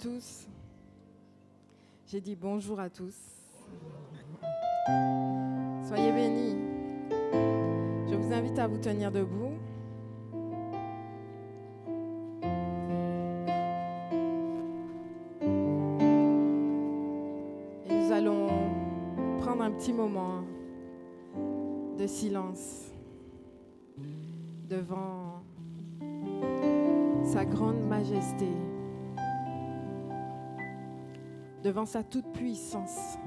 tous. J'ai dit bonjour à tous. Soyez bénis. Je vous invite à vous tenir debout. Et nous allons prendre un petit moment de silence devant sa grande majesté, devant sa toute-puissance,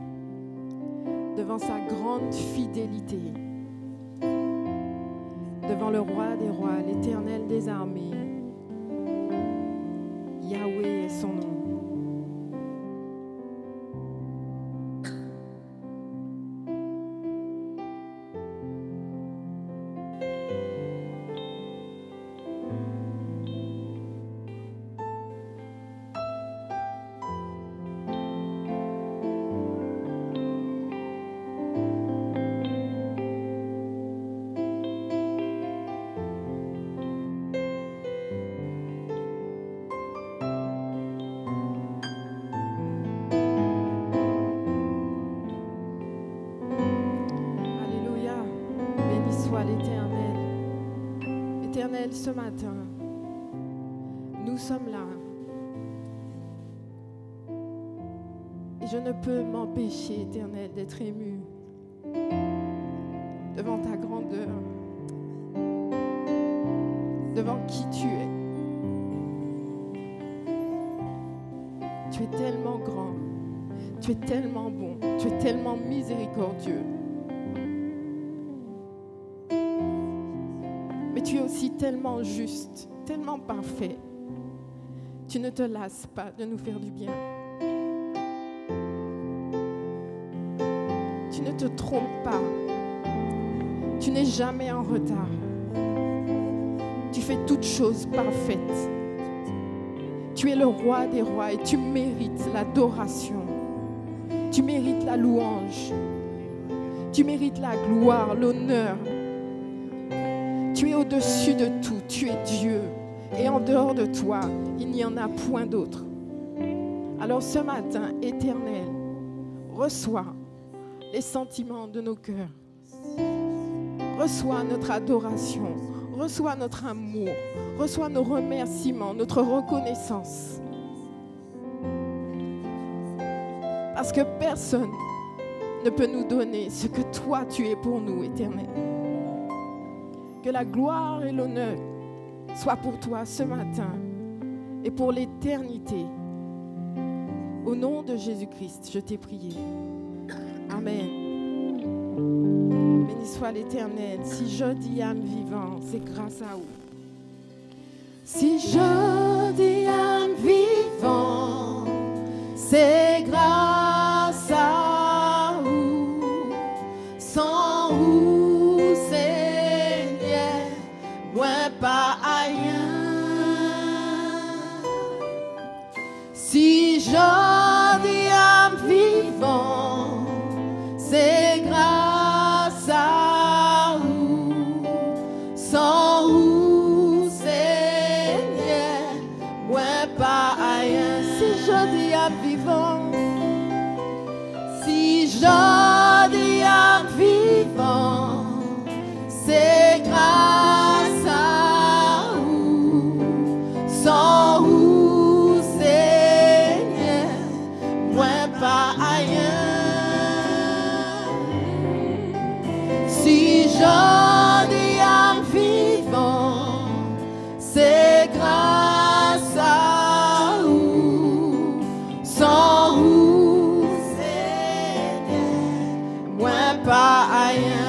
devant sa grande fidélité, devant le roi des rois, l'Éternel des armées. Yahweh est son nom. Ce matin, nous sommes là et je ne peux m'empêcher, Éternel, d'être ému devant ta grandeur, devant qui tu es. Tu es tellement grand, tu es tellement bon, tu es tellement miséricordieux. Tu es aussi tellement juste, tellement parfait. Tu ne te lasses pas de nous faire du bien. Tu ne te trompes pas. Tu n'es jamais en retard. Tu fais toutes choses parfaites. Tu es le roi des rois et tu mérites l'adoration. Tu mérites la louange. Tu mérites la gloire, l'honneur. Tu es au-dessus de tout, tu es Dieu. Et en dehors de toi, il n'y en a point d'autre. Alors ce matin, Éternel, reçois les sentiments de nos cœurs. Reçois notre adoration, reçois notre amour, reçois nos remerciements, notre reconnaissance. Parce que personne ne peut nous donner ce que toi tu es pour nous, Éternel. Que la gloire et l'honneur soient pour toi ce matin et pour l'éternité. Au nom de Jésus-Christ, je t'ai prié. Amen. Béni soit l'Éternel. Si je dis âme vivante, c'est grâce à vous. Si je dis âme vivante, c'est grâce à vous. Sans vous, pas rien. Si je dis âme vivant, c'est grâce à vous. Sans vous, Seigneur, moi pas rien. Si je dis âme vivant, si je dis âme vivant, c'est grâce. Sans vous, Seigneur, moi pas rien. Si je dis âme vivant, c'est grâce à vous. Sans vous, Seigneur, moi pas rien.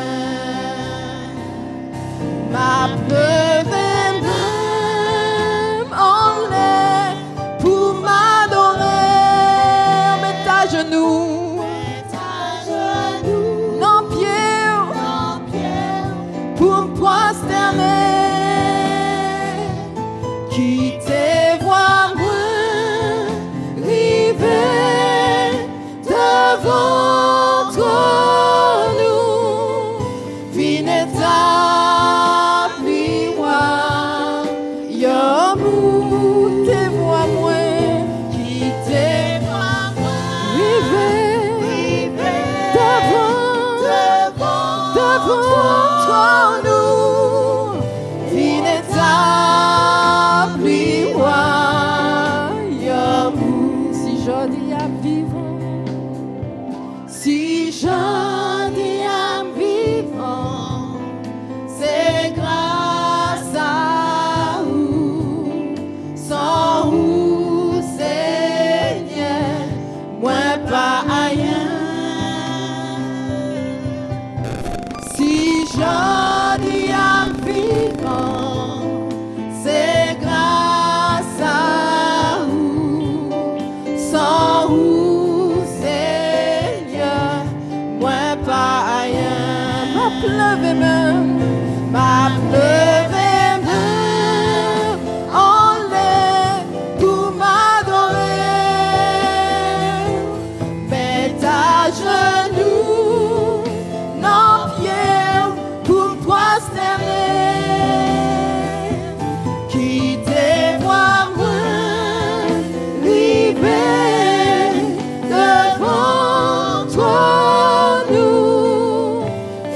Ma preuve pour m'adorer, mets à genoux. dis à vivant, Si je dis à vivant, c'est grâce à vous, sans vous, Seigneur, moi pas rien. Si je dis à vivant, c'est grâce à vous, sans vous, Seigneur, moi pas rien. ma pleuve même, Ma pleuve en l'air pour m'adorer. Mets à genoux, non pierre pour prosterner. Quittez voir moi, libéré devant toi nous.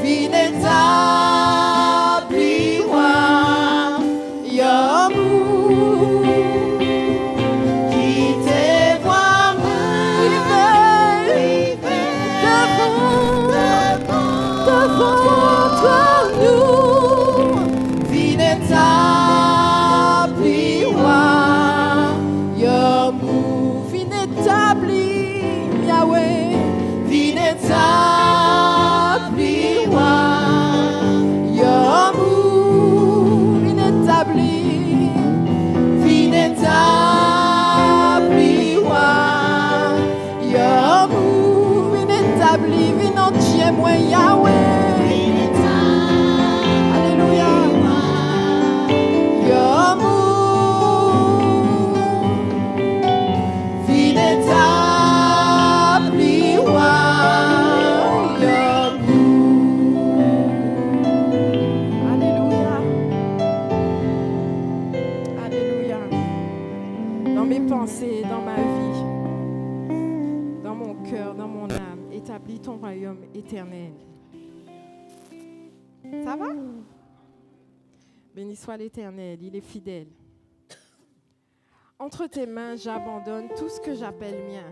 Fin établi, Yamou. Quittez voir moi, devant toi nous. Fin établi, Yamou. fin établi, Yahweh, Fin établi, Yamou. fin établi, Fin établi, Yamou. fin établi, fin entier, moi Yahweh. Alléluia. Fin établi, Alléluia. Alléluia. Dans mes pensées, dans ma vie, dans mon cœur, dans mon âme, établis ton royaume éternel. Ça va? Béni soit l'Éternel, il est fidèle. Entre tes mains, j'abandonne tout ce que j'appelle mien.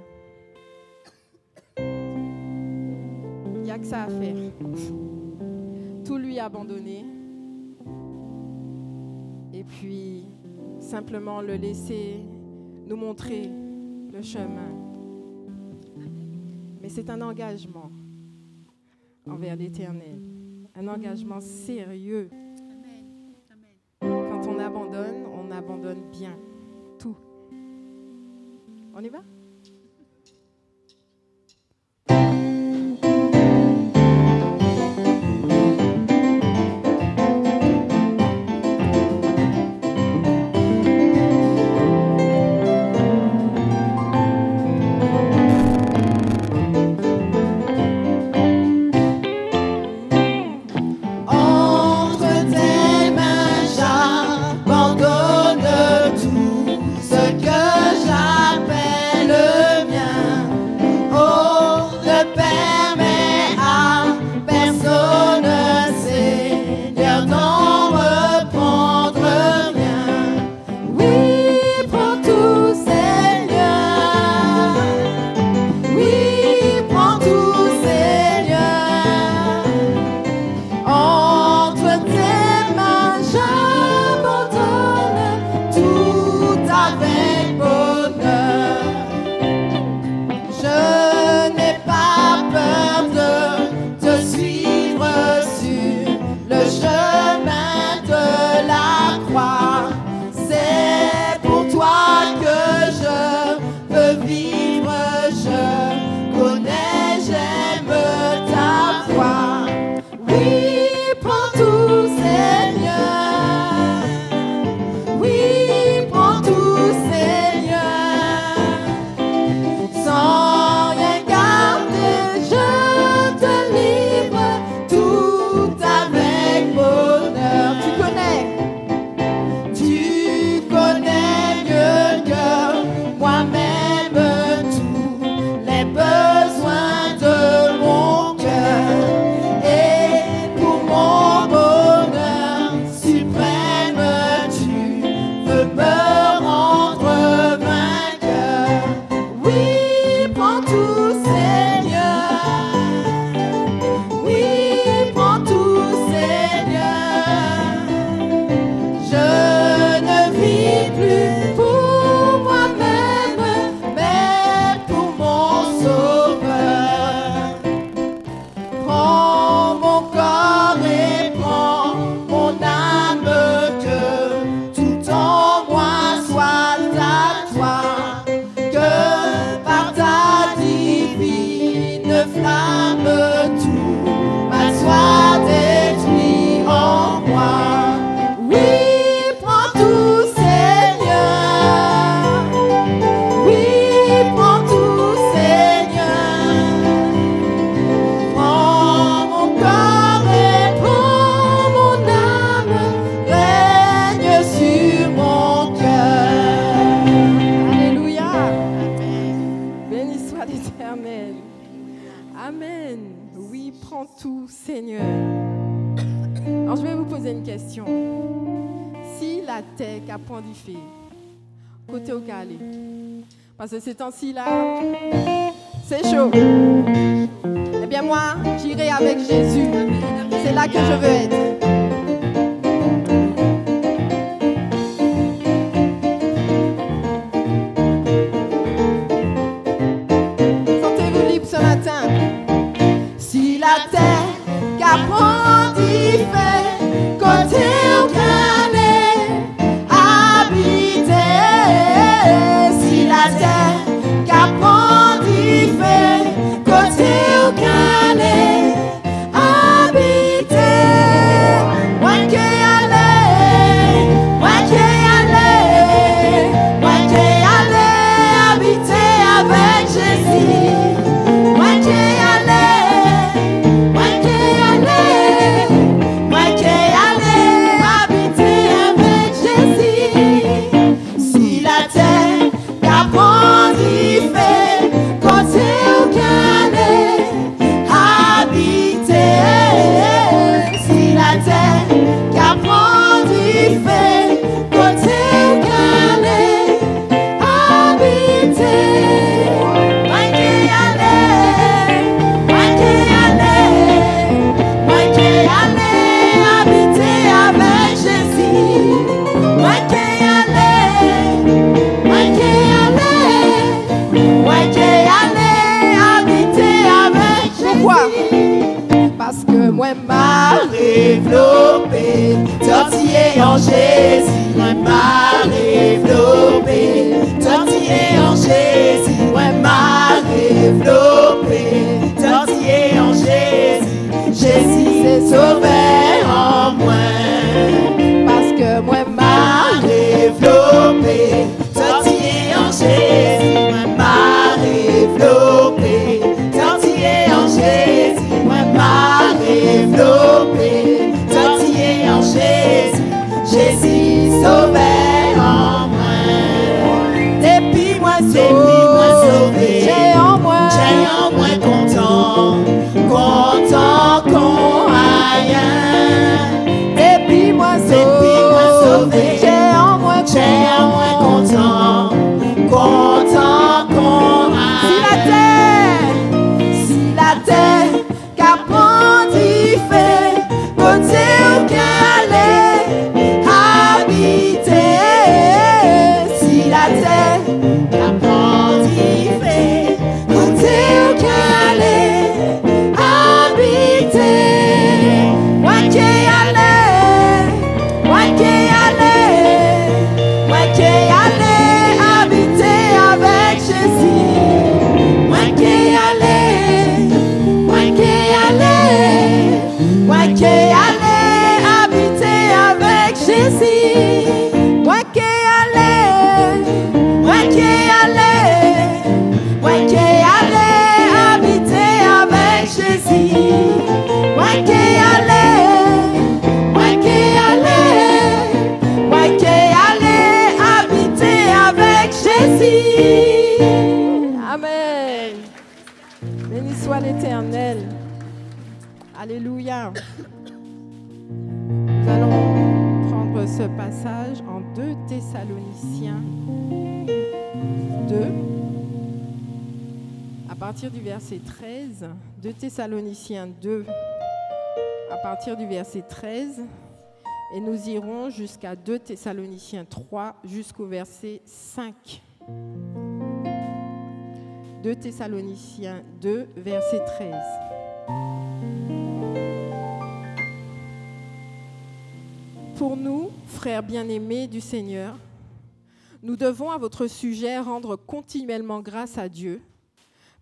Il n'y a que ça à faire. Tout lui abandonner. Et puis, simplement le laisser nous montrer le chemin. Mais c'est un engagement envers l'Éternel. Un engagement sérieux. Quand on abandonne bien tout. On y va? Entre tes mains, j'abandonne tout ce que j'appelle mien. Oh, ne permets à personne, Seigneur, d'en reprendre mien. Oui, prends tout, Seigneur. Oui, prends tout, Seigneur. Entre tes mains, j'abandonne tout avec bonheur. Je n'ai pas peur de te suivre sur le chemin de la croix. C'est pour toi que je veux vivre. Je connais, j'aime ta voix. Oui, prends tout, Seigneur. Oui, prends tout, Seigneur. Sans rien garder, je te livre tout avec bonheur. Tu connais mieux que moi-même tous les prends tout, Seigneur. Oui, prends tout, Seigneur. Je ne vis plus pour moi-même, mais pour mon Sauveur. Prends mon corps et prends mon âme, que tout en moi soit à toi, que par ta divine flamme tout mal soit détruit en moi. Oui, prends tout, Seigneur. Oui, prends tout, Seigneur. Prends mon corps et prends mon âme, règne sur mon cœur. Alléluia. Béni soit l'Éternel. Amen. Oui, prends tout, Seigneur. Alors, je vais vous poser une question. Si la terre a point du fait, côté au calé, parce que ces temps-ci là, c'est chaud. Eh bien moi, j'irai avec Jésus. C'est là que je veux être. Sentez-vous libre ce matin. Si la terre qu'apprend d'y faire, côté aucun n'est habité. Si la terre qu'apprend d'y faire, côté aucun n'est habité. Moi qui allais, habiter avec Jésus. Moi qui allais, habiter avec Jésus. Si la terre qu'apprend d'y faire, côté aucun n'est habité. Si la terre qu'apprend d'y faire, côté aucun n'est habité. Moi qui allais, habiter avec Jésus. Moi qui allais, habiter avec Jésus. Pourquoi? Parce que moi, M'a développé, tortillé en Jésus. Moi m'a développé, tortillé en Jésus. Moi m'a développé, tortillé en Jésus. Jésus s'est sauvé en moi. parce que moi, M'a développé, tortillé en Jésus. Moi m'a développé, tortillé en Jésus. Moi m'a développé, tortillé en Jésus. Jésus sauvé en moi. Depuis moi sauvé, j'ai en moi content qu'on rien. depuis moi sauvé, j'ai en moi content qu'on si la terre qu'apprend d'y faire, côté aucun allait habiter. Si la terre qu'apprend d'y faire, côté aucun allait habiter. Moi qui allais, habiter avec Jésus. Moi qui allais, habiter avec Jésus. Moi qui allais, habiter avec Jésus. Moi qui allais, habiter avec Jésus. Amen. Béni soit l'Éternel. Alléluia. Nous allons prendre ce passage en 2 Thessaloniciens 2, à partir du verset 13, 2 Thessaloniciens 2, à partir du verset 13, et nous irons jusqu'à 2 Thessaloniciens 3, jusqu'au verset 5. 2 Thessaloniciens 2, verset 13. Pour nous, frères bien-aimés du Seigneur, nous devons à votre sujet rendre continuellement grâce à Dieu,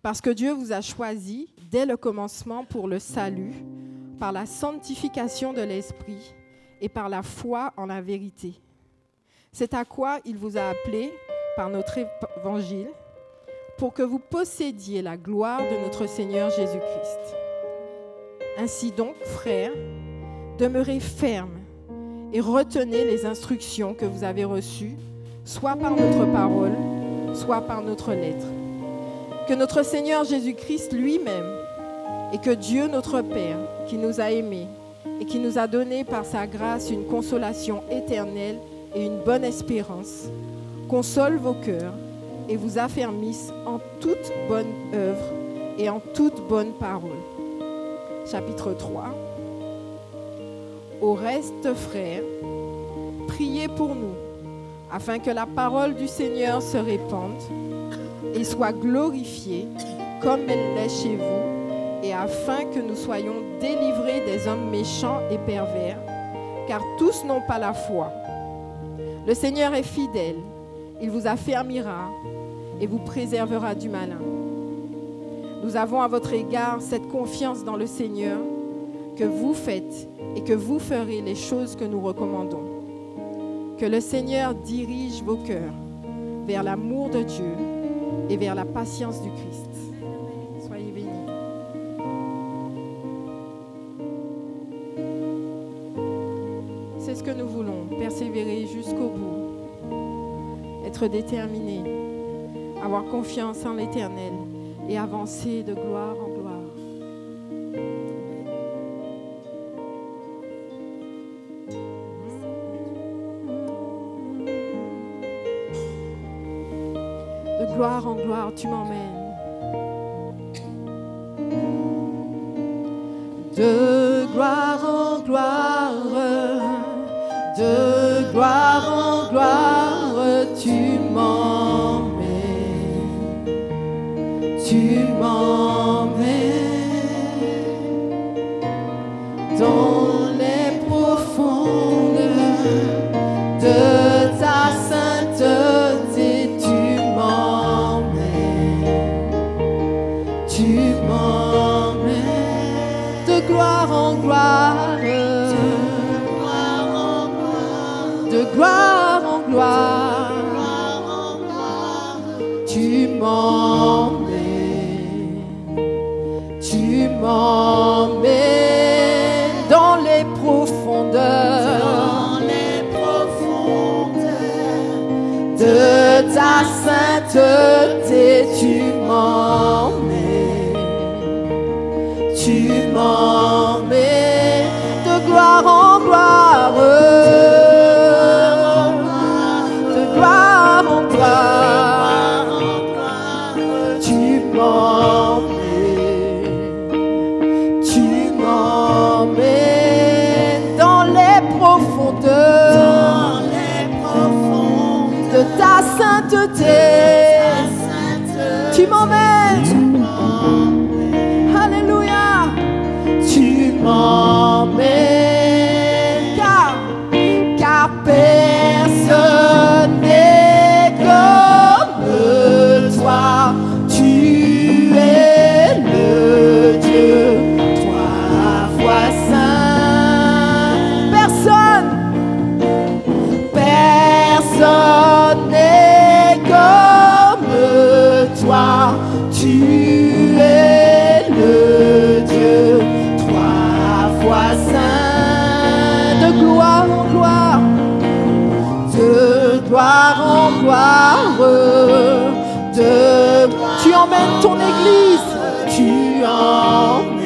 parce que Dieu vous a choisi dès le commencement pour le salut, par la sanctification de l'Esprit et par la foi en la vérité. C'est à quoi il vous a appelé par notre évangile, pour que vous possédiez la gloire de notre Seigneur Jésus-Christ. Ainsi donc, frères, demeurez fermes et retenez les instructions que vous avez reçues, soit par notre parole, soit par notre lettre. Que notre Seigneur Jésus-Christ lui-même et que Dieu notre Père, qui nous a aimés et qui nous a donné par sa grâce une consolation éternelle et une bonne espérance, console vos cœurs et vous affermisse en toute bonne œuvre et en toute bonne parole. Chapitre 3. Au reste, frères, priez pour nous, afin que la parole du Seigneur se répande et soit glorifiée comme elle l'est chez vous, et afin que nous soyons délivrés des hommes méchants et pervers, car tous n'ont pas la foi. Le Seigneur est fidèle, il vous affermira et vous préservera du malin. Nous avons à votre égard cette confiance dans le Seigneur, que vous faites et que vous ferez les choses que nous recommandons. Que le Seigneur dirige vos cœurs vers l'amour de Dieu et vers la patience du Christ. Soyez bénis. C'est ce que nous voulons, persévérer jusqu'au bout, être déterminés, avoir confiance en l'Éternel et avancer de gloire en gloire. De gloire en gloire, tu m'emmènes. De gloire en gloire, de gloire en gloire, tu m'emmènes, tu m'emmènes dans les profondes de ta sainteté, tu m'emmènes, de gloire en gloire, de gloire en gloire, tu m'emmènes, tu m'emmènes dans les profondeurs, de ta sainteté, tu m'emmènes, de gloire en gloire, de gloire en gloire, tu m'emmènes, dans les profondeurs, de ta sainteté, tu m'emmènes, alléluia, tu m'emmènes, car personne n'est comme toi, tu es le Dieu trois fois saint, personne n'est comme toi, tu es le Dieu trois fois saint, de gloire en gloire, de gloire en gloire, tu emmènes ton église, tu emmènes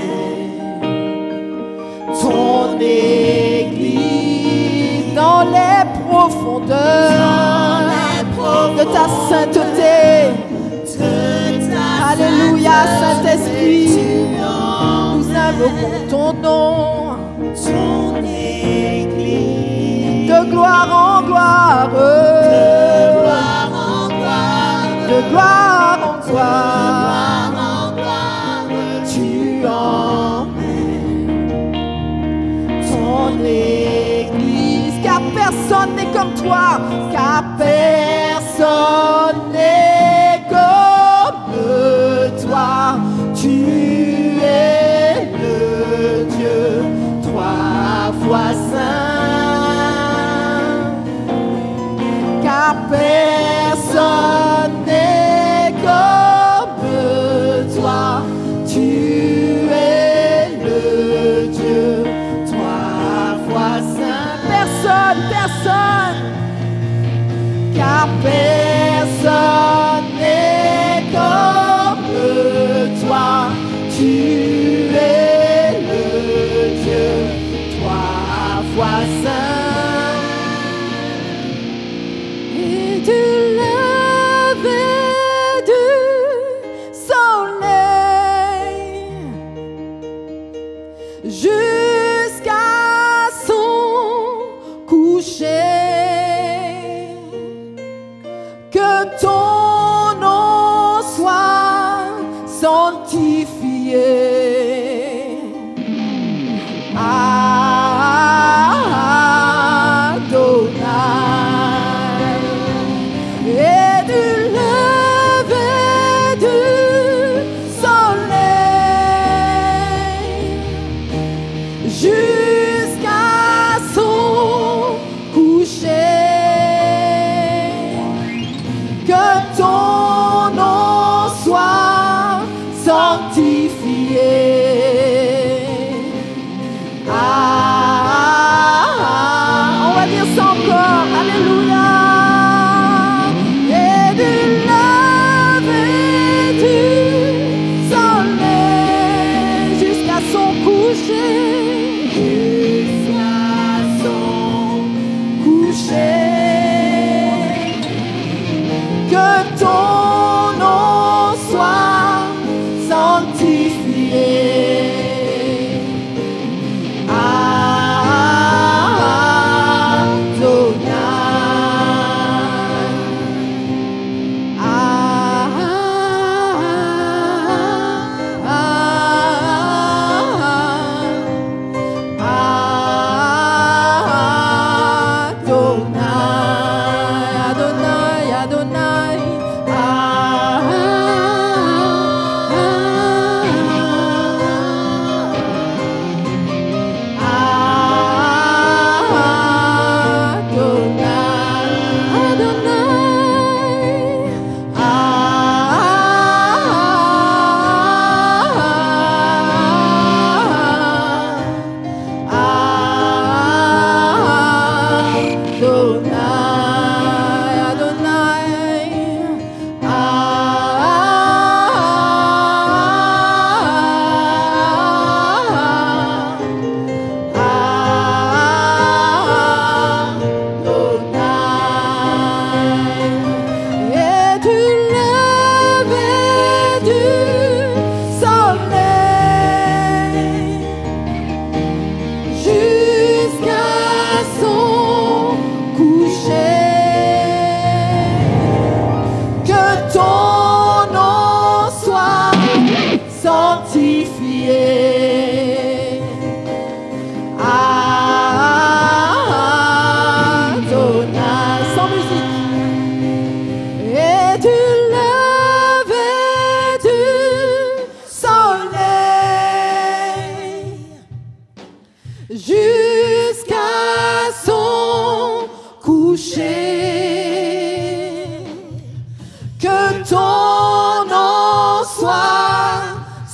ton église dans les profondeurs de ta sainteté. Alléluia. Alléluia, Saint-Esprit. Nous invoquons ton nom. Ton Église. De gloire en gloire. De gloire en gloire. De gloire en gloire. De gloire en gloire. Tu emmènes ton Église. Car personne n'est comme toi. Car personne n'est comme toi. Tu es le Dieu trois fois saint. Car personne n'est comme toi. Tu es le Dieu trois fois saint. Personne, personne. Car personne n'est comme toi. Tu es le Dieu trois fois saint. Et du lever du soleil jusqu'à son coucher, que ton nom soit sanctifié. Adonai. Et du lever du soleil jusqu'à son coucher, que ton nom soit sanctifié. On va dire ça encore. Alléluia. Et du lever du soleil jusqu'à son coucher. Jusqu'à son coucher. Que ton nom soit sanctifié.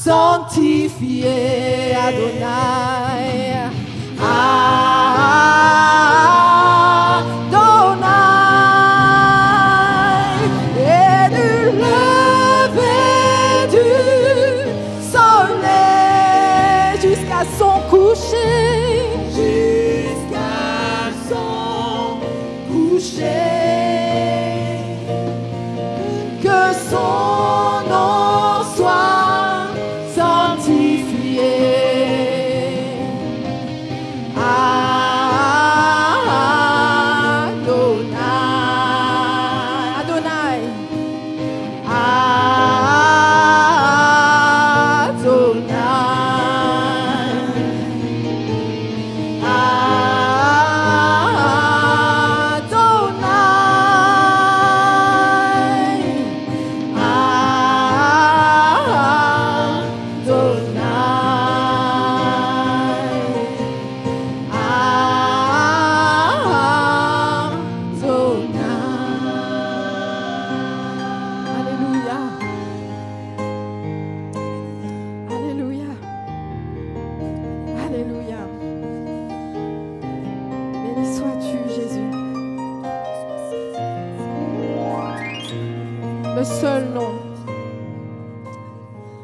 sanctifié, Adonai. Adonai. Et du lever du soleil jusqu'à son coucher. Jusqu'à son coucher. Que son nom soit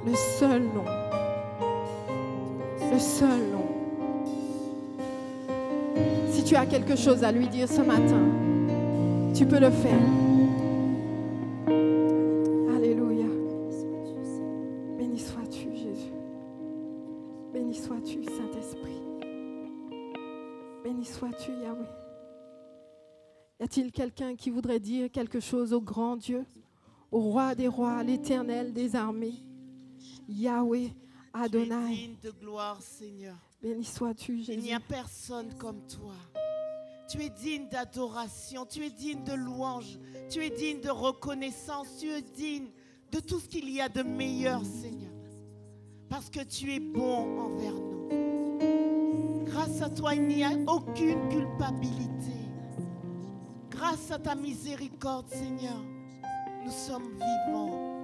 Le seul nom. Le seul nom. Si tu as quelque chose à lui dire ce matin, tu peux le faire. Alléluia. Béni sois-tu, Jésus. Béni sois-tu, Saint-Esprit. Béni sois-tu, Yahweh. Y a-t-il quelqu'un qui voudrait dire quelque chose au grand Dieu, au roi des rois, à l'Éternel des armées, Yahweh, Adonai. Tu es digne de gloire, Seigneur. Béni sois-tu, Jésus. Il n'y a personne comme toi. Tu es digne d'adoration, tu es digne de louange, tu es digne de reconnaissance, tu es digne de tout ce qu'il y a de meilleur, Seigneur. Parce que tu es bon envers nous. Grâce à toi, il n'y a aucune culpabilité. Grâce à ta miséricorde, Seigneur, nous sommes vivants.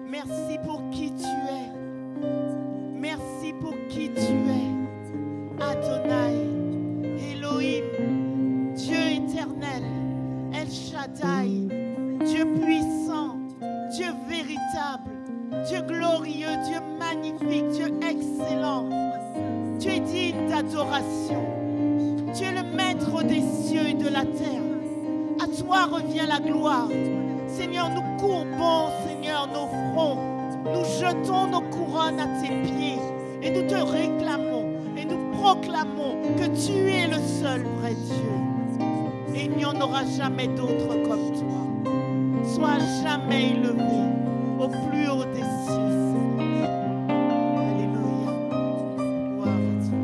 Merci pour qui tu es. Merci pour qui tu es. Adonai, Elohim, Dieu éternel, El Shaddai, Dieu puissant, Dieu véritable, Dieu glorieux, Dieu magnifique, Dieu excellent. Tu es digne d'adoration. Tu es le maître des cieux et de la terre. À toi revient la gloire. Seigneur, nous courbons, Seigneur, nos fronts. Nous jetons nos couronnes à tes pieds. Et nous te réclamons et nous proclamons que tu es le seul vrai Dieu. Et il n'y en aura jamais d'autre comme toi. Sois jamais élevé au plus haut des cieux, Seigneur. Alléluia. Gloire à toi,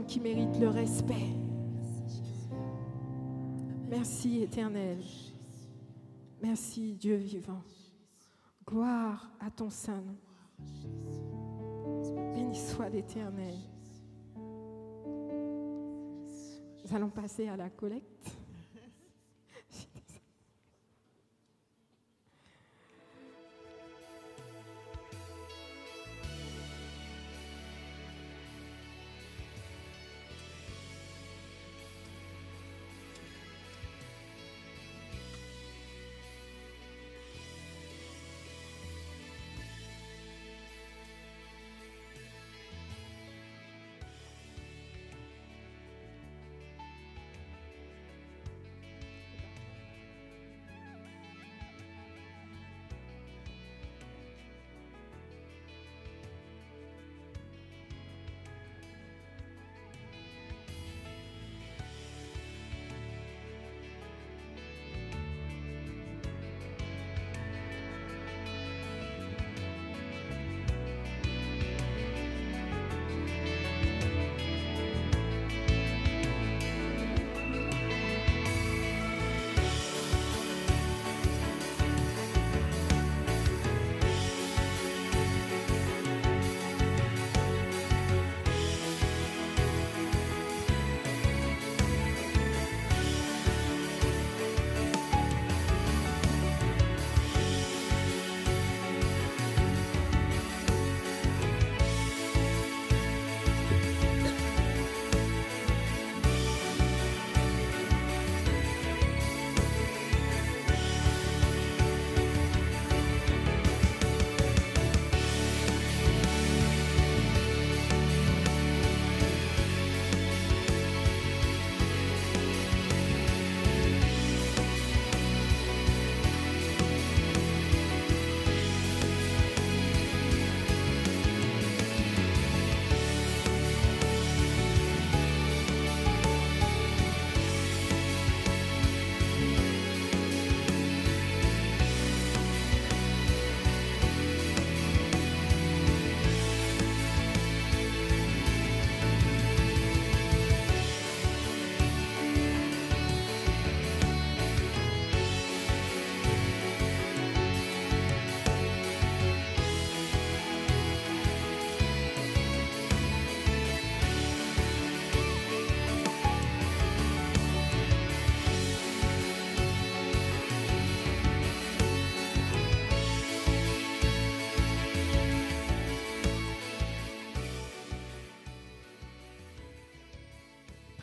Qui mérite le respect. Merci Éternel. Merci Dieu vivant. Gloire à ton Saint nom. Béni soit l'Éternel. Nous allons passer à la collecte.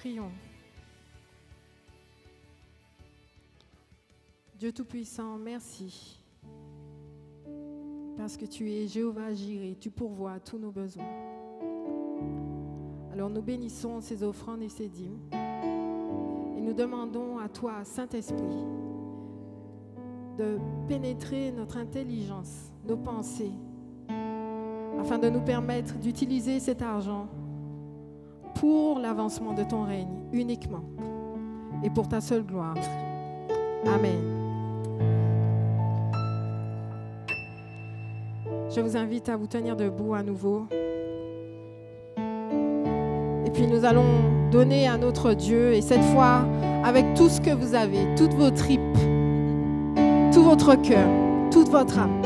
Prions. Dieu Tout-Puissant, merci. Parce que tu es Jéhovah Jireh, tu pourvois tous nos besoins. Alors nous bénissons ces offrandes et ces dîmes. Et nous demandons à toi, Saint-Esprit, de pénétrer notre intelligence, nos pensées, afin de nous permettre d'utiliser cet argent pour l'avancement de ton règne uniquement et pour ta seule gloire. Amen. Je vous invite à vous tenir debout à nouveau. Et puis nous allons donner à notre Dieu, et cette fois avec tout ce que vous avez, toutes vos tripes, tout votre cœur, toute votre âme.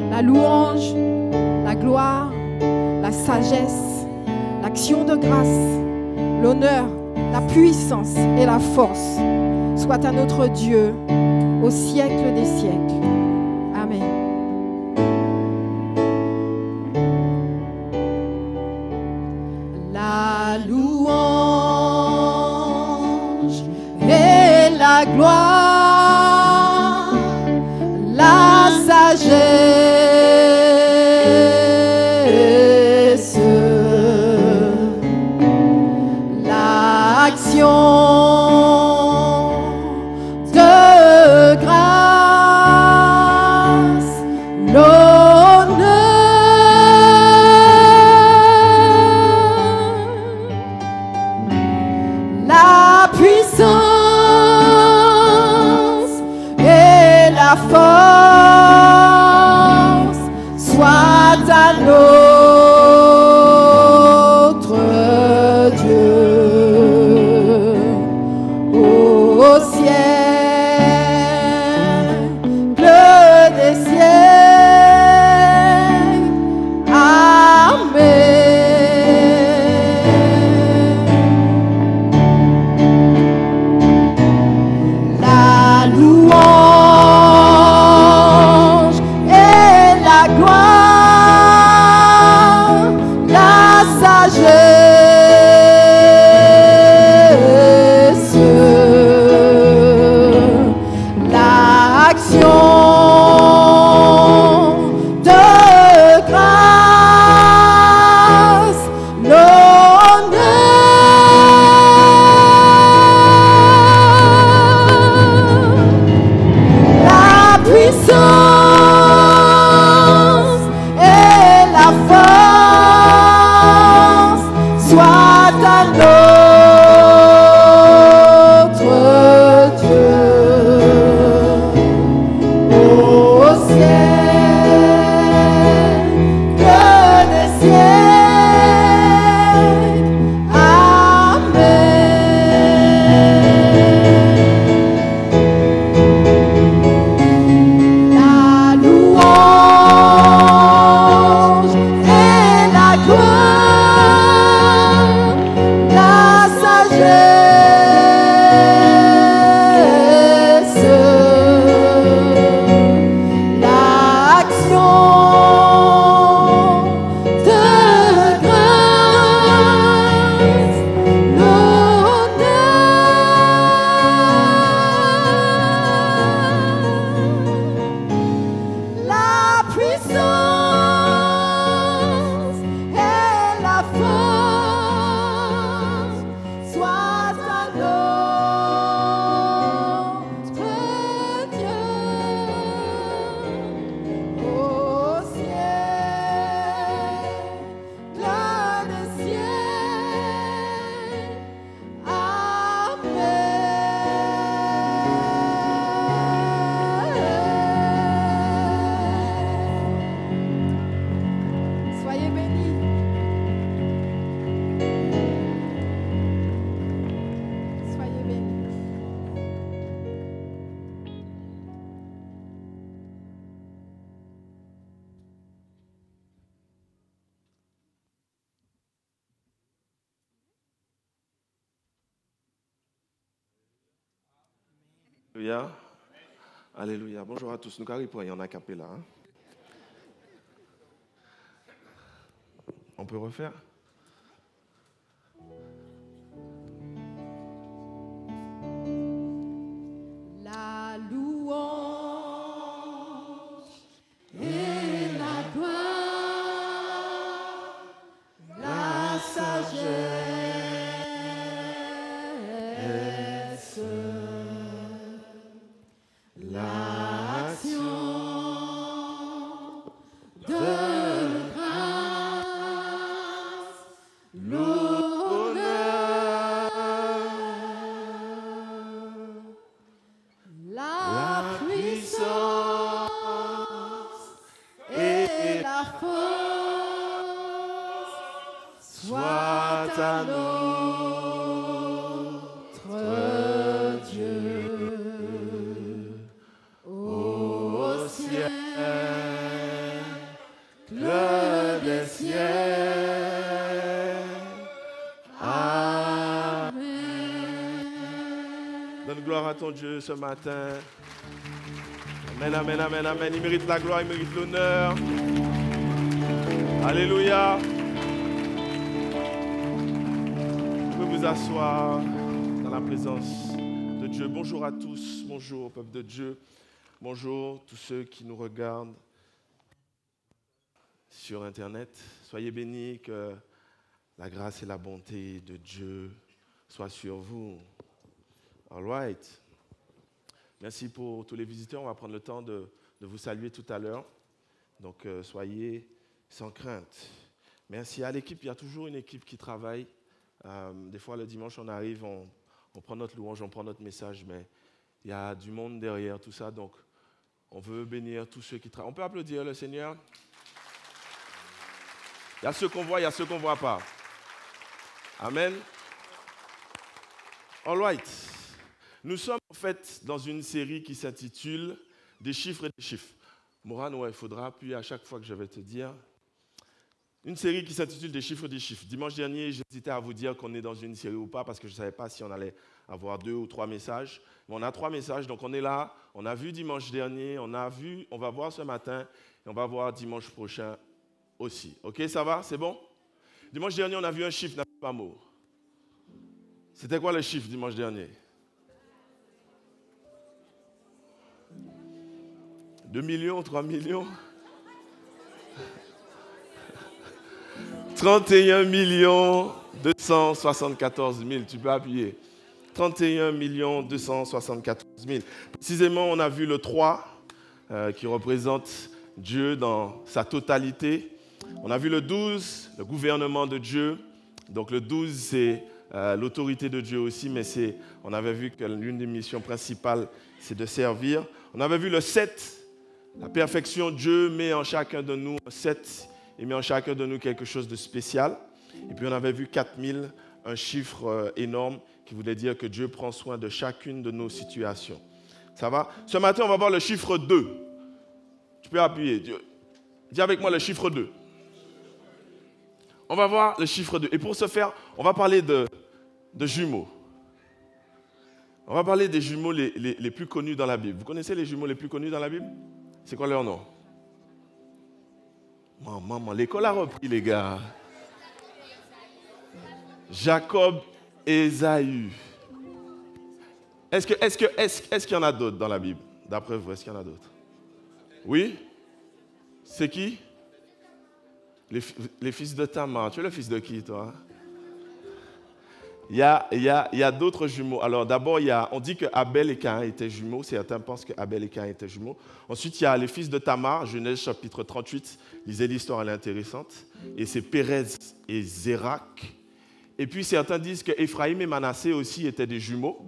La louange, la gloire, la sagesse, l'action de grâce, l'honneur, la puissance et la force soit à notre Dieu au siècle des siècles. Amen. La louange et la la gloire, la sagesse, l'action de grâce, la puissance et la force soit à notre Dieu au siècle des siècles. Amen. La louange et la gloire, la sagesse, l'action de grâce, la puissance et la force soit à notre Dieu au siècle des siècles. Amen. La louange et la gloire, la sagesse, l'action de grâce, la puissance et la force soit à notre Dieu au siècle des siècles. Amen. Soyez bénis. Soyez bénis. Alléluia. Alléluia. Bonjour à tous. Nous carrons pour y en a capé là. On peut refaire? La louange et la gloire, la sagesse, l'action de grâce, l'honneur, la puissance et la force soit à notre Dieu au siècle des siècles. Amen. Donne gloire à ton Dieu ce matin. Amen, amen, amen, amen. Il mérite la gloire, il mérite l'honneur. Alléluia. Vous pouvez vous asseoir dans la présence de Dieu. Dieu. Bonjour à tous, bonjour peuple de Dieu, bonjour tous ceux qui nous regardent sur Internet. Soyez bénis, que la grâce et la bonté de Dieu soient sur vous. All right. Merci pour tous les visiteurs. On va prendre le temps de vous saluer tout à l'heure. Donc, soyez sans crainte. Merci à l'équipe. Il y a toujours une équipe qui travaille. Des fois, le dimanche, on arrive, on prend notre louange, on prend notre message, mais il y a du monde derrière tout ça. Donc, on veut bénir tous ceux qui travaillent. On peut applaudir le Seigneur. Il y a ceux qu'on voit, il y a ceux qu'on ne voit pas. Amen. All right. Nous sommes en fait dans une série qui s'intitule « Des chiffres et des chiffres ». Moran, ouais, il faudra appuyer à chaque fois que je vais te dire. Une série qui s'intitule « Des chiffres et des chiffres ». Dimanche dernier, j'hésitais à vous dire qu'on est dans une série ou pas parce que je ne savais pas si on allait avoir 2 ou 3 messages. Mais on a 3 messages, donc on est là. On a vu dimanche dernier, on va voir ce matin et on va voir dimanche prochain aussi. Ok, ça va? C'est bon? Dimanche dernier, on a vu un chiffre, n'a pas mot. C'était quoi le chiffre dimanche dernier? 2 millions, 3 millions 31 274 000, tu peux appuyer. 31 274 000. Précisément, on a vu le 3 qui représente Dieu dans sa totalité. On a vu le 12, le gouvernement de Dieu. Donc le 12, c'est l'autorité de Dieu aussi, mais on avait vu que l'une des missions principales, c'est de servir. On avait vu le 7, la perfection. Dieu met en chacun de nous un 7. Il met en chacun de nous quelque chose de spécial. Et puis on avait vu 4000, un chiffre énorme qui voulait dire que Dieu prend soin de chacune de nos situations. Ça va? Ce matin, on va voir le chiffre 2. Tu peux appuyer. Dis avec moi le chiffre 2. On va voir le chiffre 2. Et pour ce faire, on va parler de jumeaux. On va parler des jumeaux les plus connus dans la Bible. Vous connaissez les jumeaux les plus connus dans la Bible? C'est quoi leur nom? Maman, l'école a repris, les gars. Jacob et Ésaü. Est-ce qu'il y en a d'autres dans la Bible? D'après vous, est-ce qu'il y en a d'autres? Oui? C'est qui? Les fils de Tamar. Tu es le fils de qui, toi? Il y a d'autres jumeaux. Alors d'abord, on dit que Abel et Caïn étaient jumeaux. Certains pensent que Abel et Caïn étaient jumeaux. Ensuite, il y a les fils de Tamar, Genèse chapitre 38. Lisez l'histoire, elle est intéressante. Et c'est Pérez et Zérak. Et puis certains disent que Éphraïm et Manassé aussi étaient des jumeaux.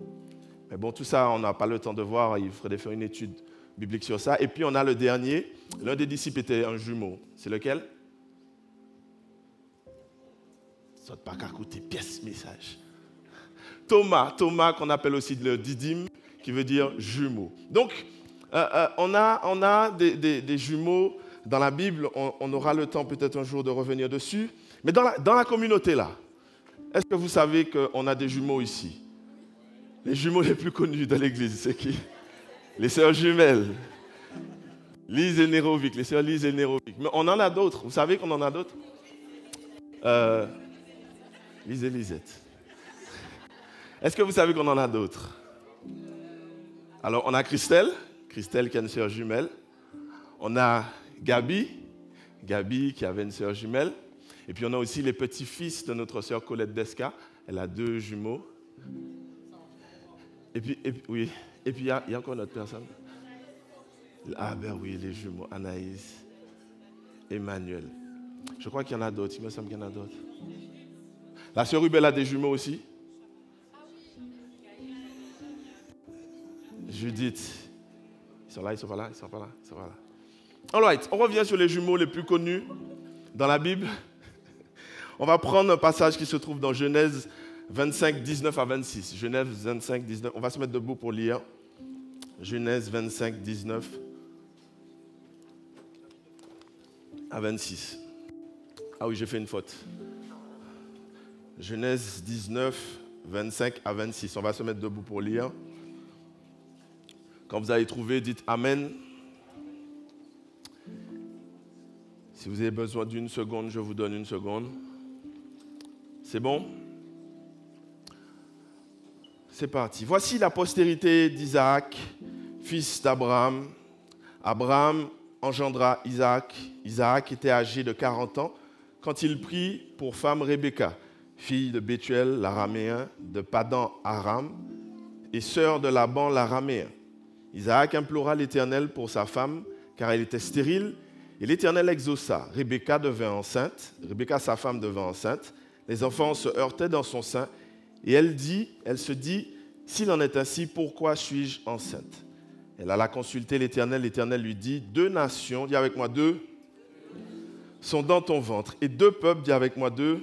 Mais bon, tout ça, on n'a pas le temps de voir. Il faudrait faire une étude biblique sur ça. Et puis on a le dernier. L'un des disciples était un jumeau. C'est lequel? Ça ne pas qu'à côté pièce message. Thomas qu'on appelle aussi le didyme, qui veut dire jumeau. Donc, on a des jumeaux dans la Bible. On aura le temps peut-être un jour de revenir dessus. Mais dans la communauté là, est-ce que vous savez qu'on a des jumeaux ici? Les jumeaux les plus connus de l'église, c'est qui? Les sœurs jumelles. Lise et Nérovic, les sœurs Lise et Nérovic. Mais on en a d'autres. Vous savez qu'on en a d'autres? Lise et Lisette. Est-ce que vous savez qu'on en a d'autres? Alors, on a Christelle qui a une sœur jumelle. On a Gabi qui avait une sœur jumelle. Et puis, on a aussi les petits-fils de notre sœur Colette Desca. Elle a 2 jumeaux. Et puis il y a encore une autre personne. Ah ben oui, les jumeaux, Anaïs, Emmanuel. Je crois qu'il y en a d'autres, il me semble qu'il y en a d'autres. La sœur Rubel a des jumeaux aussi. Judith. Ils sont là, ils sont pas là, ils sont pas là, ils sont pas là. All right, on revient sur les jumeaux les plus connus dans la Bible. On va prendre un passage qui se trouve dans Genèse 25, 19 à 26. Genèse 25, 19. On va se mettre debout pour lire. Genèse 25, 19 à 26. Ah oui, j'ai fait une faute. Genèse 19, 25 à 26. On va se mettre debout pour lire. Quand vous allez trouver, dites Amen. Si vous avez besoin d'une seconde, je vous donne une seconde. C'est bon? C'est parti. Voici la postérité d'Isaac, fils d'Abraham. Abraham engendra Isaac. Isaac était âgé de 40 ans quand il prit pour femme Rebecca, fille de Bethuel l'araméen, de Padan Aram, et sœur de Laban l'araméen. Isaac implora l'Éternel pour sa femme, car elle était stérile, et l'Éternel exauça. Rebecca devint enceinte, Rebecca sa femme devint enceinte, les enfants se heurtaient dans son sein, et elle se dit, s'il en est ainsi, pourquoi suis-je enceinte? Elle alla consulter l'Éternel, l'Éternel lui dit, 2 nations, dis avec moi 2, sont dans ton ventre, et 2 peuples, dis avec moi 2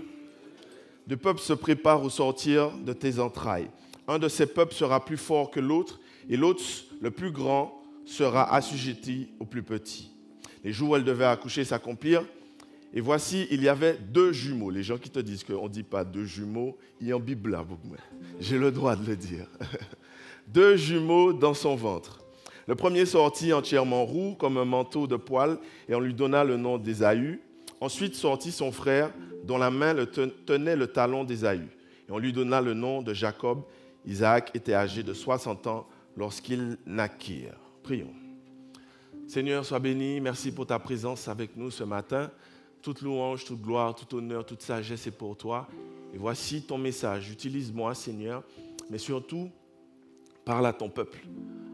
peuples se préparent au sortir de tes entrailles. Un de ces peuples sera plus fort que l'autre, et l'autre, le plus grand, sera assujetti au plus petit. Les jours où elle devait accoucher s'accomplirent, et voici, il y avait 2 jumeaux. Les gens qui te disent qu'on ne dit pas 2 jumeaux, il y a en Bible là, j'ai le droit de le dire. 2 jumeaux dans son ventre. Le premier sortit entièrement roux, comme un manteau de poil, et on lui donna le nom d'Ésaü. Ensuite sortit son frère, dont la main tenait le talon d'Ésaü. Et on lui donna le nom de Jacob. Isaac était âgé de 60 ans lorsqu'ils naquirent. Prions. Seigneur, sois béni. Merci pour ta présence avec nous ce matin. Toute louange, toute gloire, tout honneur, toute sagesse est pour toi. Et voici ton message. Utilise-moi, Seigneur, mais surtout, parle à ton peuple.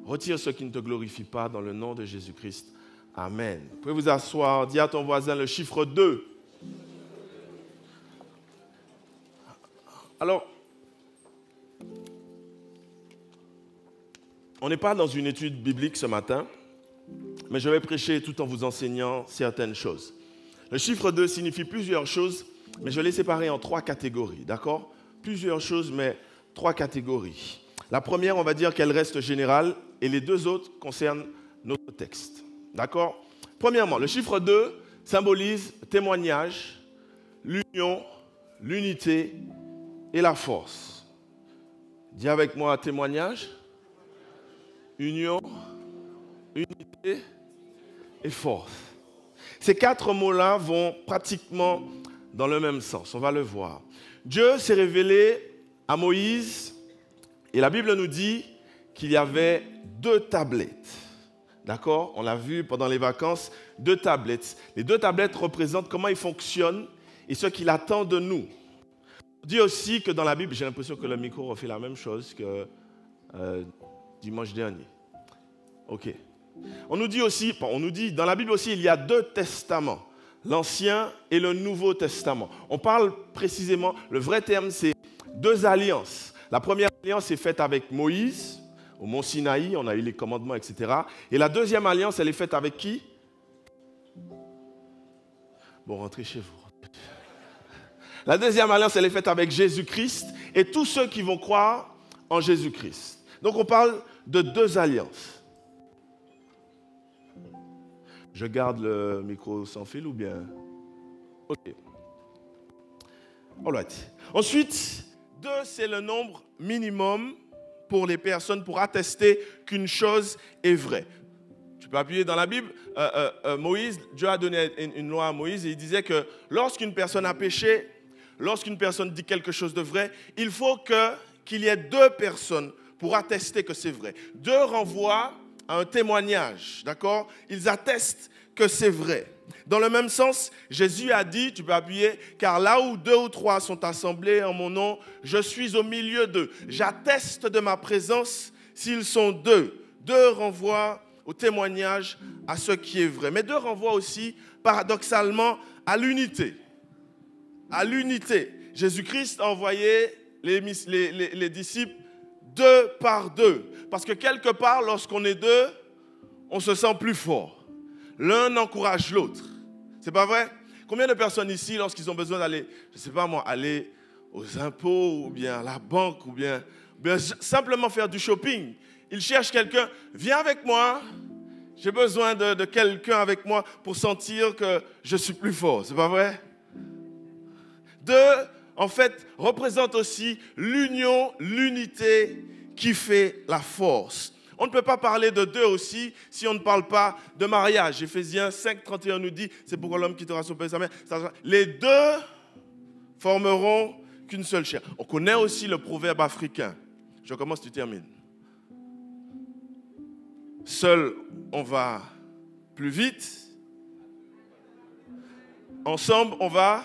Retire ce qui ne te glorifie pas dans le nom de Jésus-Christ. Amen. Vous pouvez vous asseoir. Dis à ton voisin le chiffre 2. Alors, on n'est pas dans une étude biblique ce matin, mais je vais prêcher tout en vous enseignant certaines choses. Le chiffre 2 signifie plusieurs choses, mais je l'ai séparé en 3 catégories, d'accord? Plusieurs choses, mais 3 catégories. La première, on va dire qu'elle reste générale, et les 2 autres concernent notre texte, d'accord? Premièrement, le chiffre 2 symbolise témoignage, l'union, l'unité et la force. Dis avec moi témoignage, union, unité et force. Ces 4 mots-là vont pratiquement dans le même sens, on va le voir. Dieu s'est révélé à Moïse et la Bible nous dit qu'il y avait 2 tablettes. D'accord? On l'a vu pendant les vacances, 2 tablettes. Les 2 tablettes représentent comment il fonctionne et ce qu'il attend de nous. On dit aussi que dans la Bible, j'ai l'impression que le micro refait la même chose que dimanche dernier. Ok. On nous dit, dans la Bible aussi, il y a 2 testaments, l'Ancien et le Nouveau Testament. On parle précisément, le vrai terme, c'est 2 alliances. La première alliance est faite avec Moïse, au mont Sinaï, on a eu les commandements, etc. Et la deuxième alliance, elle est faite avec qui? Bon, rentrez chez vous. La deuxième alliance, elle est faite avec Jésus-Christ et tous ceux qui vont croire en Jésus-Christ. Donc, on parle de 2 alliances. Je garde le micro sans fil ou bien? Ok. All right. Ensuite, 2, c'est le nombre minimum pour les personnes pour attester qu'une chose est vraie. Tu peux appuyer dans la Bible. Moïse, Dieu a donné une loi à Moïse et il disait que lorsqu'une personne a péché, lorsqu'une personne dit quelque chose de vrai, il faut qu'il y ait 2 personnes pour attester que c'est vrai. 2 renvoient à un témoignage, d'accord? Ils attestent que c'est vrai. Dans le même sens, Jésus a dit, tu peux appuyer, car là où 2 ou 3 sont assemblés en mon nom, je suis au milieu d'eux. J'atteste de ma présence s'ils sont 2. 2 renvoient au témoignage, à ce qui est vrai. Mais 2 renvoient aussi, paradoxalement, à l'unité. À l'unité. Jésus-Christ a envoyé les disciples 2 par 2. Parce que quelque part, lorsqu'on est 2, on se sent plus fort. L'un encourage l'autre. C'est pas vrai? Combien de personnes ici, lorsqu'ils ont besoin d'aller, je ne sais pas moi, aller aux impôts ou bien à la banque ou bien simplement faire du shopping, ils cherchent quelqu'un, viens avec moi, j'ai besoin de quelqu'un avec moi pour sentir que je suis plus fort. C'est pas vrai? 2, en fait, représentent aussi l'union, l'unité qui fait la force. On ne peut pas parler de 2 aussi si on ne parle pas de mariage. Éphésiens 5, 31 nous dit, c'est pourquoi l'homme quittera son père et sa mère. Les 2 formeront qu'une seule chair. On connaît aussi le proverbe africain. Je commence, tu termines. Seul, on va plus vite. Ensemble, on va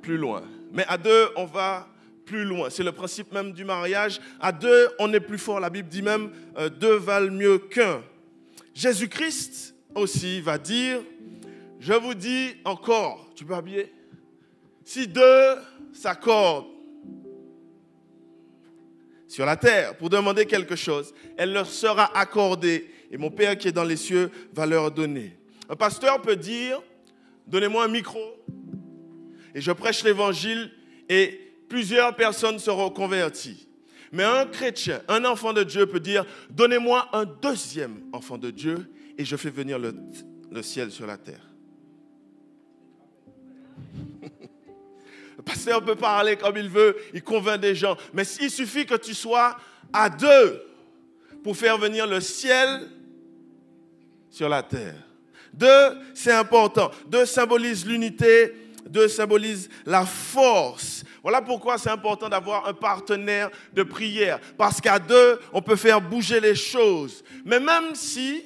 plus loin. Mais à deux, on va plus loin. C'est le principe même du mariage. À deux, on est plus fort. La Bible dit même, deux valent mieux qu'un. Jésus-Christ aussi va dire, je vous dis encore, tu peux habiller? Si deux s'accordent sur la terre pour demander quelque chose, elle leur sera accordée. Et mon Père qui est dans les cieux va leur donner. Un pasteur peut dire, donnez-moi un micro et je prêche l'évangile et plusieurs personnes seront converties. Mais un chrétien, un enfant de Dieu peut dire, donnez-moi un deuxième enfant de Dieu et je fais venir le ciel sur la terre. Le pasteur peut parler comme il veut, il convainc des gens. Mais il suffit que tu sois à deux pour faire venir le ciel sur la terre. Deux, c'est important. Deux symbolise l'unité, deux symbolise la force. Voilà pourquoi c'est important d'avoir un partenaire de prière. Parce qu'à deux, on peut faire bouger les choses. Mais même si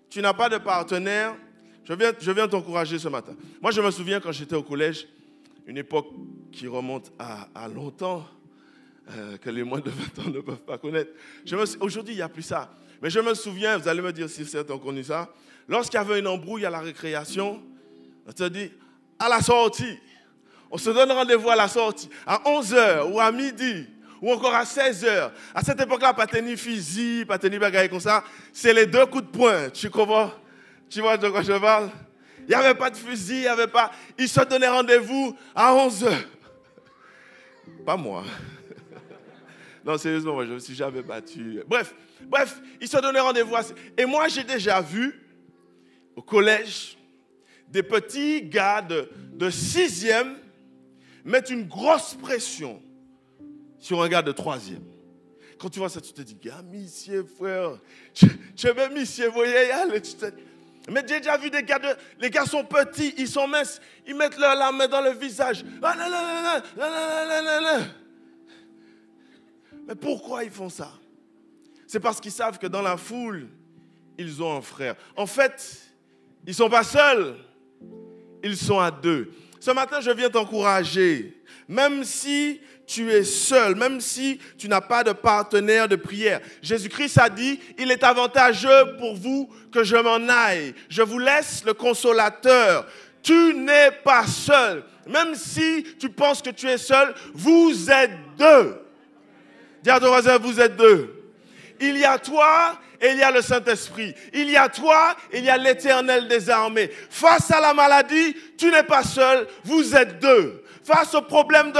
tu n'as pas de partenaire, je viens t'encourager ce matin. Moi, je me souviens quand j'étais au collège, une époque qui remonte à longtemps, que les moins de 20 ans ne peuvent pas connaître. Aujourd'hui, il n'y a plus ça. Mais je me souviens, vous allez me dire si certains ont connu ça, lorsqu'il y avait une embrouille à la récréation, on se dit, à la sortie, on se donne rendez-vous à la sortie, à 11h ou à midi, ou encore à 16h. À cette époque-là, pas tenir fusil, pas tenir bagaille comme ça, c'est les deux coups de poing. Tu comprends? Tu vois de quoi je parle? Il n'y avait pas de fusil, il n'y avait pas... Ils se donnaient rendez-vous à 11h. Pas moi. Non, sérieusement, moi, je me suis jamais battu. Bref, ils se donnaient rendez-vous. Et moi, j'ai déjà vu, au collège, des petits gars de 6e mettre une grosse pression sur un gars de 3e. Quand tu vois ça, tu te dis, gars, monsieur, frère, tu veux monsieur, voyez, allez, tu te... Mais j'ai déjà vu des gars, les gars sont petits, ils sont minces, ils mettent la main dans le visage. Ah, là. Mais pourquoi ils font ça? C'est parce qu'ils savent que dans la foule, ils ont un frère. En fait, ils ne sont pas seuls, ils sont à deux. Ce matin, je viens t'encourager. Même si tu es seul, même si tu n'as pas de partenaire de prière. Jésus-Christ a dit, il est avantageux pour vous que je m'en aille. Je vous laisse le consolateur. Tu n'es pas seul. Même si tu penses que tu es seul, vous êtes deux. Dis à ton voisin, vous êtes deux. Il y a toi et il y a le Saint-Esprit. Il y a toi et il y a l'Éternel des armées. Face à la maladie, tu n'es pas seul, vous êtes deux. Face au problème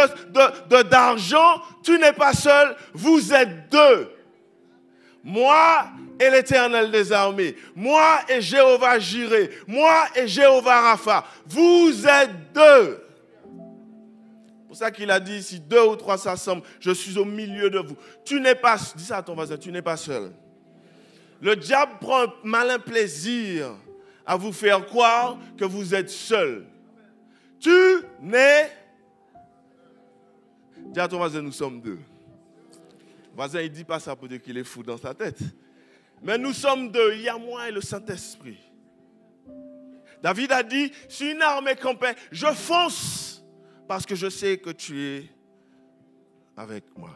d'argent, tu n'es pas seul, vous êtes deux. Moi et l'Éternel des armées. Moi et Jéhovah Jireh. Moi et Jéhovah Rapha. Vous êtes deux. C'est pour ça qu'il a dit, si 2 ou 3 s'assemblent, je suis au milieu de vous. Tu n'es pas, dis ça à ton voisin, tu n'es pas seul. Le diable prend un malin plaisir à vous faire croire que vous êtes seul. Tu n'es... Dis à ton voisin, nous sommes deux. Le voisin, il ne dit pas ça pour dire qu'il est fou dans sa tête. Mais nous sommes deux, il y a moi et le Saint-Esprit. David a dit, si une armée campait, je fonce. Parce que je sais que tu es avec moi.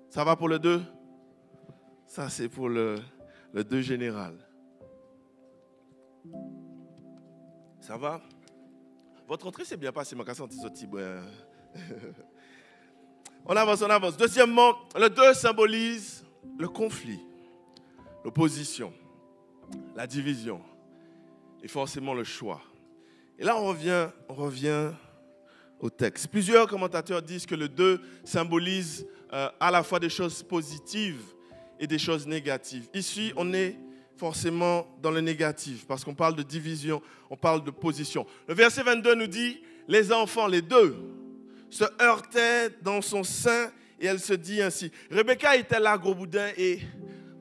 Ça va pour le 2? Ça, c'est pour le 2 général. Ça va? Votre entrée s'est bien passée, ma casse ce petit brin. On avance. Deuxièmement, le 2 symbolise le conflit, l'opposition, la division et forcément le choix. Et là, on revient au texte. Plusieurs commentateurs disent que le 2 symbolise à la fois des choses positives et des choses négatives. Ici, on est forcément dans le négatif parce qu'on parle de division, on parle de position. Le verset 22 nous dit, les enfants, les deux, se heurtaient dans son sein et elle se dit ainsi. Rebecca était là, gros boudin, et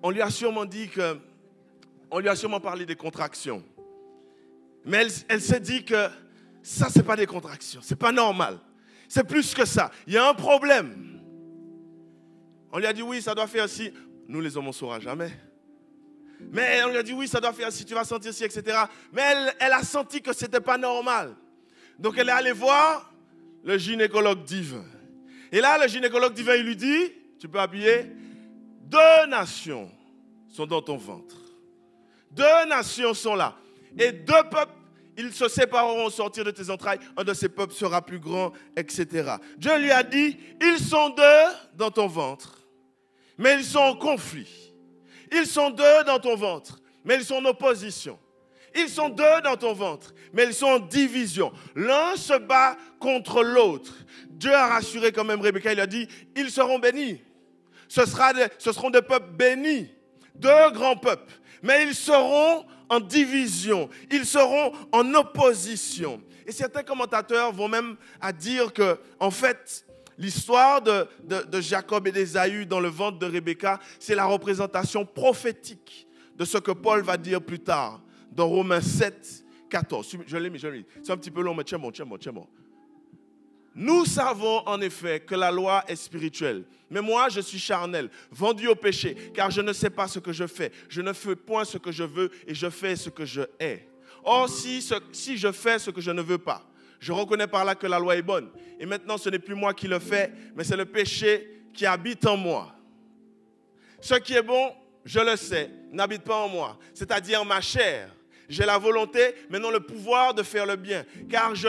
on lui a sûrement parlé des contractions. Mais elle s'est dit que ça, ce n'est pas des contractions, ce n'est pas normal. C'est plus que ça. Il y a un problème. On lui a dit oui, ça doit faire ci. Nous, les hommes, on ne saura jamais. Mais on lui a dit oui, ça doit faire ci, tu vas sentir ci, etc. Mais elle a senti que ce n'était pas normal. Donc elle est allée voir le gynécologue divin. Et là, le gynécologue divin, il lui dit, tu peux appuyer, 2 nations sont dans ton ventre. 2 nations sont là. Et 2 peuples, ils se sépareront au sortir de tes entrailles. Un de ces peuples sera plus grand, etc. Dieu lui a dit, ils sont 2 dans ton ventre, mais ils sont en conflit. Ils sont 2 dans ton ventre, mais ils sont en opposition. Ils sont 2 dans ton ventre, mais ils sont en division. L'un se bat contre l'autre. Dieu a rassuré quand même Rebecca, il a dit, ils seront bénis. Ce seront des peuples bénis, 2 grands peuples, mais ils seront en division, ils seront en opposition. Et certains commentateurs vont même à dire que, en fait, l'histoire de Jacob et d'Ésaü dans le ventre de Rebecca, c'est la représentation prophétique de ce que Paul va dire plus tard dans Romains 7, 14. Je l'ai mis. C'est un petit peu long, mais tiens bon. Nous savons en effet que la loi est spirituelle. Mais moi, je suis charnel, vendu au péché, car je ne sais pas ce que je fais. Je ne fais point ce que je veux et je fais ce que je hais. Or, si je fais ce que je ne veux pas, je reconnais par là que la loi est bonne. Et maintenant, ce n'est plus moi qui le fais, mais c'est le péché qui habite en moi. Ce qui est bon, je le sais, n'habite pas en moi, c'est-à-dire ma chair. J'ai la volonté, mais non le pouvoir de faire le bien. Car je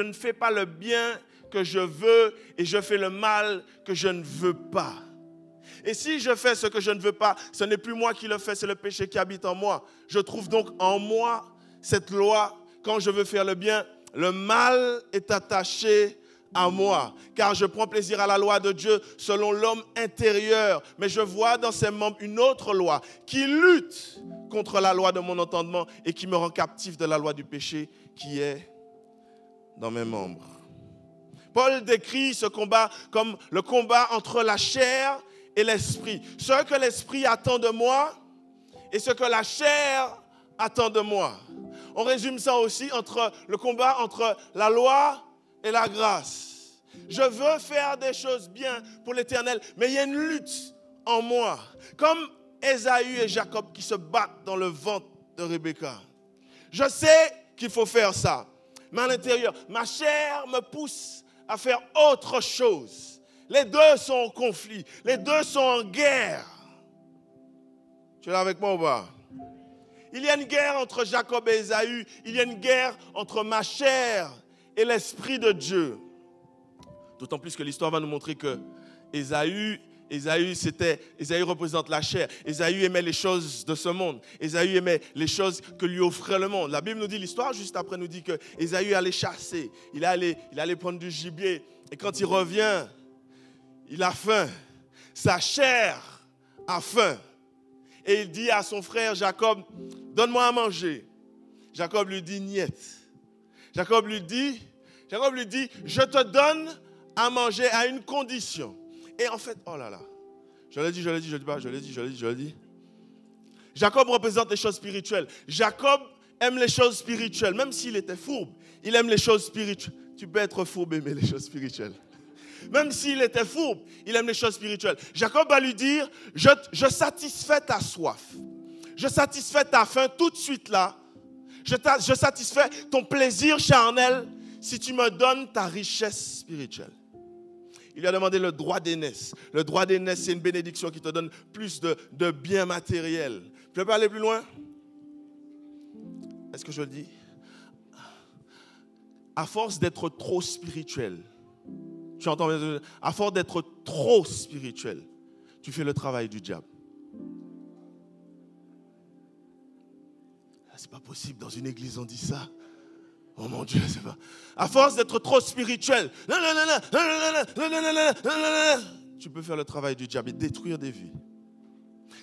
ne fais pas le bien que je veux et je fais le mal que je ne veux pas. Et si je fais ce que je ne veux pas, ce n'est plus moi qui le fais, c'est le péché qui habite en moi. Je trouve donc en moi cette loi. Quand je veux faire le bien, le mal est attaché à moi. Car je prends plaisir à la loi de Dieu selon l'homme intérieur. Mais je vois dans ses membres une autre loi qui lutte contre la loi de mon entendement et qui me rend captif de la loi du péché qui est dans mes membres. Paul décrit ce combat comme le combat entre la chair et l'esprit. Ce que l'esprit attend de moi et ce que la chair attend de moi. On résume ça aussi entre le combat entre la loi et la grâce. Je veux faire des choses bien pour l'Éternel, mais il y a une lutte en moi. Comme Ésaü et Jacob qui se battent dans le ventre de Rebecca. Je sais qu'il faut faire ça, mais à l'intérieur, ma chair me pousse à faire autre chose. Les 2 sont en conflit, les 2 sont en guerre. Tu es là avec moi ou pas? Il y a une guerre entre Jacob et Ésaü, il y a une guerre entre ma chair et l'Esprit de Dieu. D'autant plus que l'histoire va nous montrer que Ésaü représente la chair. Ésaü aimait les choses de ce monde. Ésaü aimait les choses que lui offrait le monde. La Bible nous dit, l'histoire juste après nous dit que Ésaü allait chasser. Il allait prendre du gibier. Et quand il revient, il a faim. Sa chair a faim. Et il dit à son frère Jacob, donne-moi à manger. Jacob lui dit, niet. Jacob lui dit, je te donne à manger à une condition. Et en fait, oh là là, je l'ai dit. Jacob représente les choses spirituelles. Jacob aime les choses spirituelles. Même s'il était fourbe, il aime les choses spirituelles. Tu peux être fourbe et aimer les choses spirituelles. Même s'il était fourbe, il aime les choses spirituelles. Jacob va lui dire, je satisfais ta soif. Je satisfais ta faim tout de suite là. Je satisfais ton plaisir charnel si tu me donnes ta richesse spirituelle. Il lui a demandé le droit d'aînesse. Le droit d'aînesse, c'est une bénédiction qui te donne plus de biens matériels. Je peux aller plus loin? Est-ce que je le dis? À force d'être trop spirituel, tu entends bien? À force d'être trop spirituel, tu fais le travail du diable. C'est pas possible, dans une église on dit ça. Oh mon Dieu, c'est pas. À force d'être trop spirituel, tu peux faire le travail du diable et détruire des vies.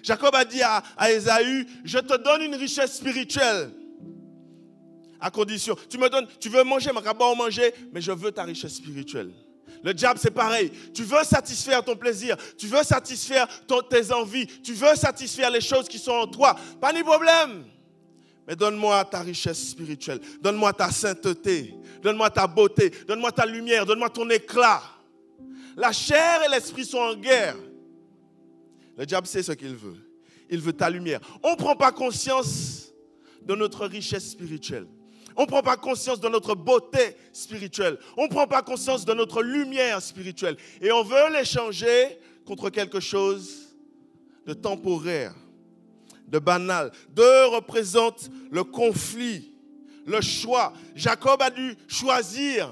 Jacob a dit à Ésaü, je te donne une richesse spirituelle. À condition, tu veux manger, mais je veux ta richesse spirituelle. Le diable, c'est pareil. Tu veux satisfaire ton plaisir, tu veux satisfaire tes envies, tu veux satisfaire les choses qui sont en toi. Pas de problème. Mais donne-moi ta richesse spirituelle, donne-moi ta sainteté, donne-moi ta beauté, donne-moi ta lumière, donne-moi ton éclat. La chair et l'esprit sont en guerre. Le diable sait ce qu'il veut. Il veut ta lumière. On ne prend pas conscience de notre richesse spirituelle. On ne prend pas conscience de notre beauté spirituelle. On ne prend pas conscience de notre lumière spirituelle. Et on veut l'échanger contre quelque chose de temporaire, de banal. 2 représente le conflit, le choix. Jacob a dû choisir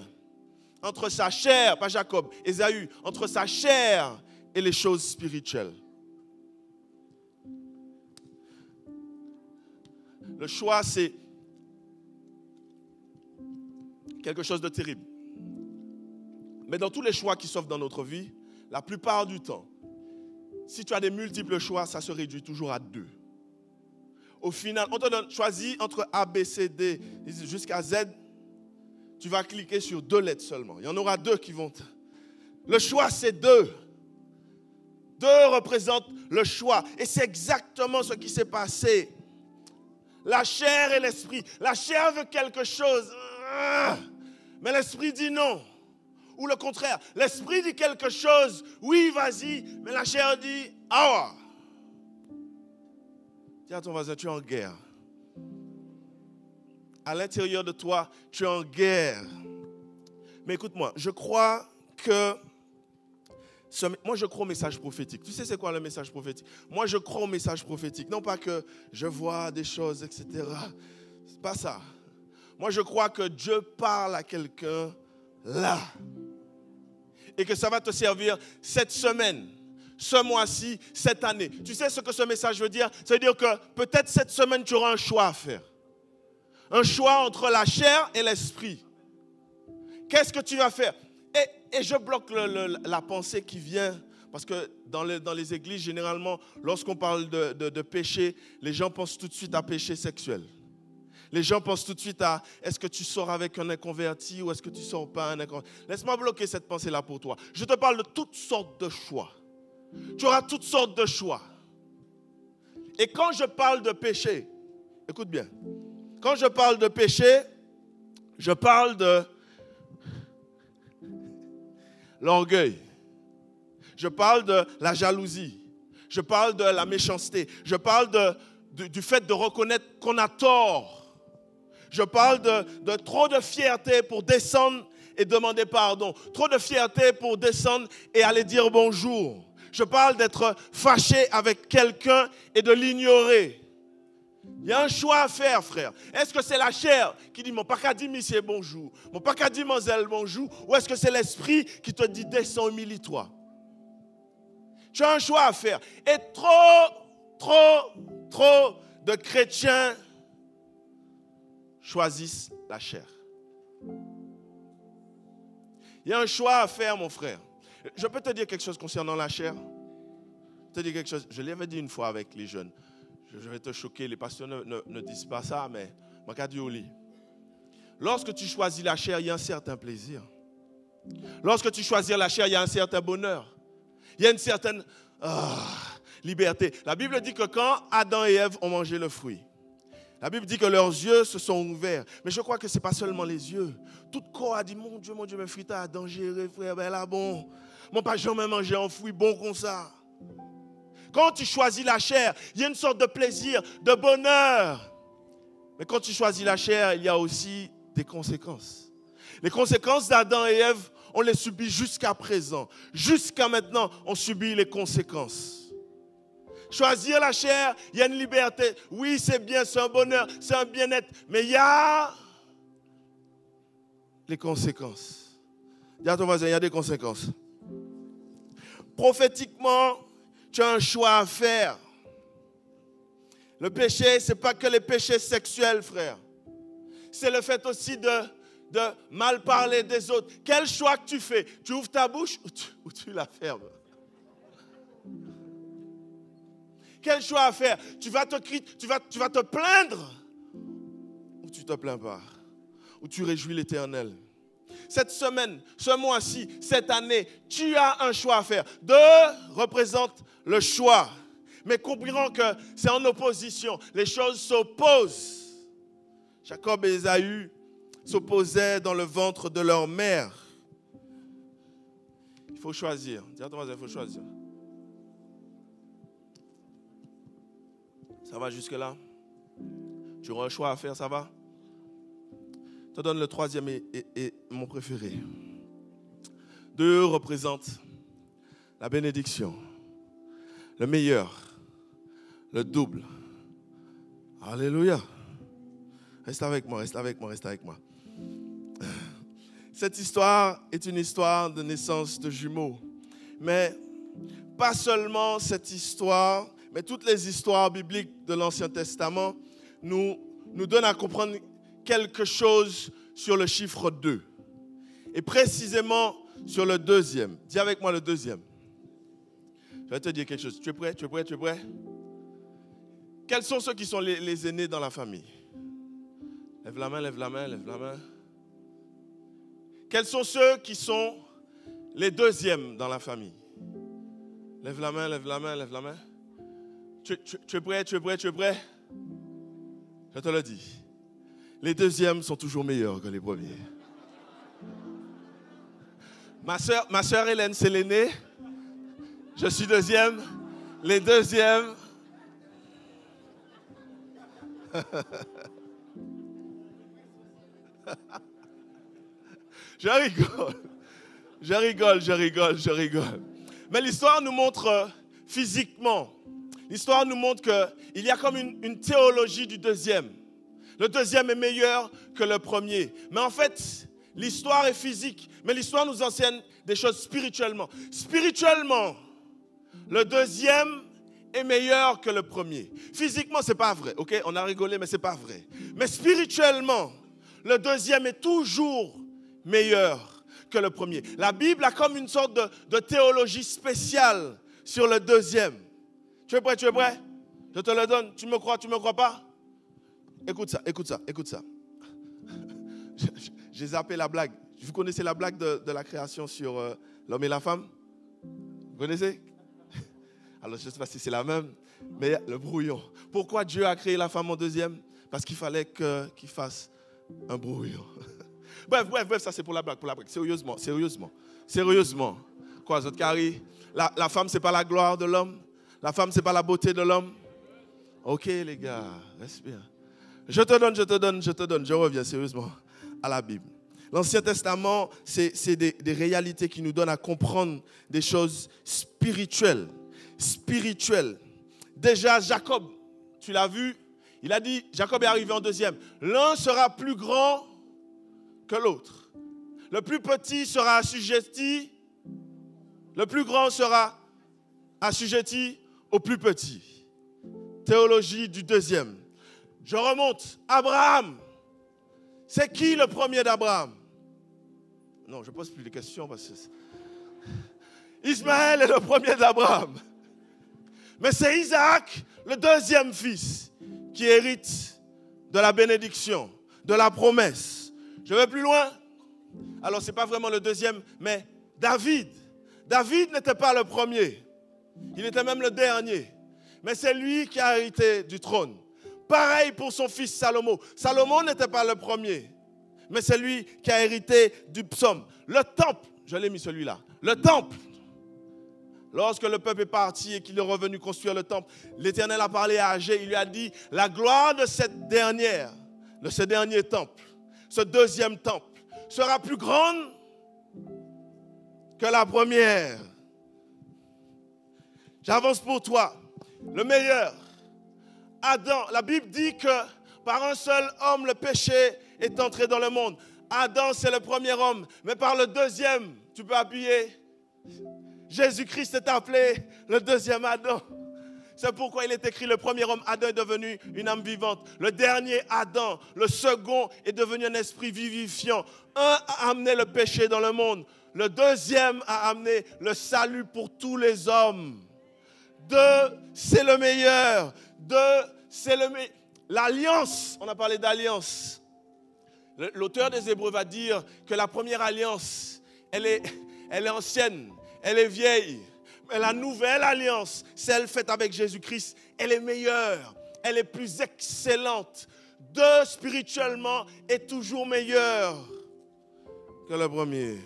entre sa chair, pas Jacob, Ésaü, entre sa chair et les choses spirituelles. Le choix, c'est quelque chose de terrible. Mais dans tous les choix qui s'offrent dans notre vie, la plupart du temps, si tu as des multiples choix, ça se réduit toujours à 2. Au final, on te donne, choisis entre A, B, C, D jusqu'à Z. Tu vas cliquer sur 2 lettres seulement. Il y en aura 2 qui vont... Le choix, c'est 2. 2 représentent le choix. Et c'est exactement ce qui s'est passé. La chair et l'esprit. La chair veut quelque chose, mais l'esprit dit non. Ou le contraire, l'esprit dit quelque chose, oui, vas-y, mais la chair dit, ah. Dis à ton voisin, tu es en guerre. À l'intérieur de toi, tu es en guerre. Mais écoute-moi, je crois que... Moi, je crois au message prophétique. Tu sais c'est quoi le message prophétique? Moi, je crois au message prophétique. Non pas que je vois des choses, etc. C'est pas ça. Moi, je crois que Dieu parle à quelqu'un là. Et que ça va te servir cette semaine, ce mois-ci, cette année. Tu sais ce que ce message veut dire? Ça veut dire que peut-être cette semaine, tu auras un choix à faire. Un choix entre la chair et l'esprit. Qu'est-ce que tu vas faire? Et je bloque la pensée qui vient, parce que dans les églises, généralement, lorsqu'on parle de péché, les gens pensent tout de suite à péché sexuel. Les gens pensent tout de suite à, est-ce que tu sors avec un inconverti ou est-ce que tu ne sors pas un inconverti? Laisse-moi bloquer cette pensée-là pour toi. Je te parle de toutes sortes de choix. Tu auras toutes sortes de choix. Et quand je parle de péché, écoute bien, quand je parle de péché, je parle de l'orgueil. Je parle de la jalousie. Je parle de la méchanceté. Je parle du fait de reconnaître qu'on a tort. Je parle de trop de fierté pour descendre et demander pardon. Trop de fierté pour descendre et aller dire bonjour. Je parle d'être fâché avec quelqu'un et de l'ignorer. Il y a un choix à faire, frère. Est-ce que c'est la chair qui dit, mon pas qu'à dire monsieur bonjour, mon pas qu'à dire mademoiselle bonjour, ou est-ce que c'est l'esprit qui te dit, descends, humilie-toi? Tu as un choix à faire. Et trop de chrétiens choisissent la chair. Il y a un choix à faire, mon frère. Je peux te dire quelque chose concernant la chair? Je te dis quelque chose. Je l'avais dit une fois avec les jeunes. Je vais te choquer, les pasteurs ne disent pas ça, mais je vais dire au lit. Lorsque tu choisis la chair, il y a un certain plaisir. Lorsque tu choisis la chair, il y a un certain bonheur. Il y a une certaine liberté. La Bible dit que quand Adam et Ève ont mangé le fruit, la Bible dit que leurs yeux se sont ouverts. Mais je crois que ce n'est pas seulement les yeux. Tout corps a dit, mon Dieu, mes frites à dangereux, frère, ben là, bon. Mon pas jamais mangé un fruit bon comme ça. Quand tu choisis la chair, il y a une sorte de plaisir, de bonheur. Mais quand tu choisis la chair, il y a aussi des conséquences. Les conséquences d'Adam et Ève, on les subit jusqu'à présent. Jusqu'à maintenant, on subit les conséquences. Choisir la chair, il y a une liberté. Oui, c'est bien, c'est un bonheur, c'est un bien-être. Mais il y a les conséquences. Dis à ton voisin, il y a des conséquences. Prophétiquement, tu as un choix à faire. Le péché, ce n'est pas que les péchés sexuels, frère. C'est le fait aussi de mal parler des autres. Quel choix que tu fais? Tu ouvres ta bouche ou tu la fermes? Quel choix à faire? Tu vas te plaindre ou tu ne te plains pas? Ou tu réjouis l'Éternel? Cette semaine, ce mois-ci, cette année, tu as un choix à faire. 2 représente le choix. Mais comprenons que c'est en opposition. Les choses s'opposent. Jacob et Ésaü s'opposaient dans le ventre de leur mère. Il faut choisir. Dis à ton voisin, il faut choisir. Ça va jusque-là? Tu auras un choix à faire, ça va? Je te donne le troisième et mon préféré. 2 représente la bénédiction, le meilleur, le double. Alléluia. Reste avec moi, reste avec moi, reste avec moi. Cette histoire est une histoire de naissance de jumeaux. Mais pas seulement cette histoire, mais toutes les histoires bibliques de l'Ancien Testament nous donnent à comprendre quelque chose sur le chiffre 2. Et précisément sur le deuxième. Dis avec moi le deuxième. Je vais te dire quelque chose. Tu es prêt? Tu es prêt? Tu es prêt? Quels sont ceux qui sont les aînés dans la famille? Lève la main, lève la main, lève la main. Quels sont ceux qui sont les deuxièmes dans la famille? Lève la main, lève la main, lève la main. Tu es prêt? Tu es prêt? Tu es prêt? Je te le dis. Les deuxièmes sont toujours meilleurs que les premiers. Ma soeur Hélène, c'est l'aînée. Je suis deuxième. Les deuxièmes. Je rigole. Mais l'histoire nous montre physiquement, l'histoire nous montre qu'il y a comme une théologie du deuxième. Le deuxième est meilleur que le premier. Mais en fait, l'histoire est physique, mais l'histoire nous enseigne des choses spirituellement. Spirituellement, le deuxième est meilleur que le premier. Physiquement, ce n'est pas vrai. Ok, on a rigolé, mais ce n'est pas vrai. Mais spirituellement, le deuxième est toujours meilleur que le premier. La Bible a comme une sorte de théologie spéciale sur le deuxième. Tu es prêt? Tu es prêt? Je te le donne. Tu me crois pas? Écoute ça. J'ai zappé la blague. Vous connaissez la blague de la création sur l'homme et la femme? Vous connaissez? Alors, je ne sais pas si c'est la même, mais le brouillon. Pourquoi Dieu a créé la femme en deuxième? Parce qu'il fallait qu'il fasse un brouillon. Bref, ça c'est pour la blague. Sérieusement. Quoi, Zotkari? La femme, ce n'est pas la gloire de l'homme? La femme, ce n'est pas la beauté de l'homme? Ok, les gars, respire. Je te donne. Je reviens sérieusement à la Bible. L'Ancien Testament, c'est des réalités qui nous donnent à comprendre des choses spirituelles. Déjà, Jacob, tu l'as vu, il a dit, Jacob est arrivé en deuxième. L'un sera plus grand que l'autre. Le plus petit sera assujetti, le plus grand sera assujetti au plus petit. Théologie du deuxième. Je remonte. Abraham. C'est qui le premier d'Abraham? Non, je ne pose plus les questions parce que... Ismaël est le premier d'Abraham. Mais c'est Isaac, le deuxième fils, qui hérite de la bénédiction, de la promesse. Je vais plus loin. Alors, ce n'est pas vraiment le deuxième, mais David. David n'était pas le premier. Il était même le dernier. Mais c'est lui qui a hérité du trône. Pareil pour son fils Salomon. Salomon n'était pas le premier. Mais c'est lui qui a hérité du psaume. Le temple, je l'ai mis celui-là. Le temple. Lorsque le peuple est parti et qu'il est revenu construire le temple, l'Éternel a parlé à Agé, il lui a dit, la gloire de ce dernier temple, ce deuxième temple, sera plus grande que la première. J'avance pour toi. Le meilleur. Adam, la Bible dit que par un seul homme, le péché est entré dans le monde. Adam, c'est le premier homme. Mais par le deuxième, tu peux appuyer. Jésus-Christ est appelé le deuxième Adam. C'est pourquoi il est écrit, le premier homme, Adam, est devenu une âme vivante. Le dernier Adam, le second, est devenu un esprit vivifiant. Un a amené le péché dans le monde. Le deuxième a amené le salut pour tous les hommes. Deux, c'est le meilleur. L'alliance, on a parlé d'alliance. L'auteur des Hébreux va dire que la première alliance, elle est ancienne, elle est vieille. Mais la nouvelle alliance, celle faite avec Jésus-Christ, elle est meilleure, elle est plus excellente. Deux, spirituellement, est toujours meilleure que le premier.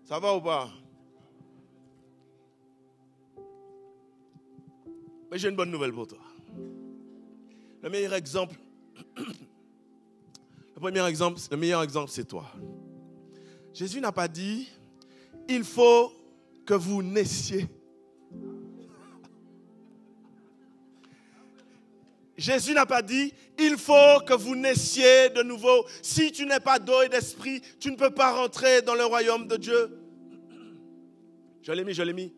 Ça va ou pas? Mais j'ai une bonne nouvelle pour toi. Le meilleur exemple, le meilleur exemple, c'est toi. Jésus n'a pas dit, il faut que vous naissiez. Jésus n'a pas dit, il faut que vous naissiez de nouveau. Si tu n'es pas d'eau et d'esprit, tu ne peux pas rentrer dans le royaume de Dieu. Je l'ai mis.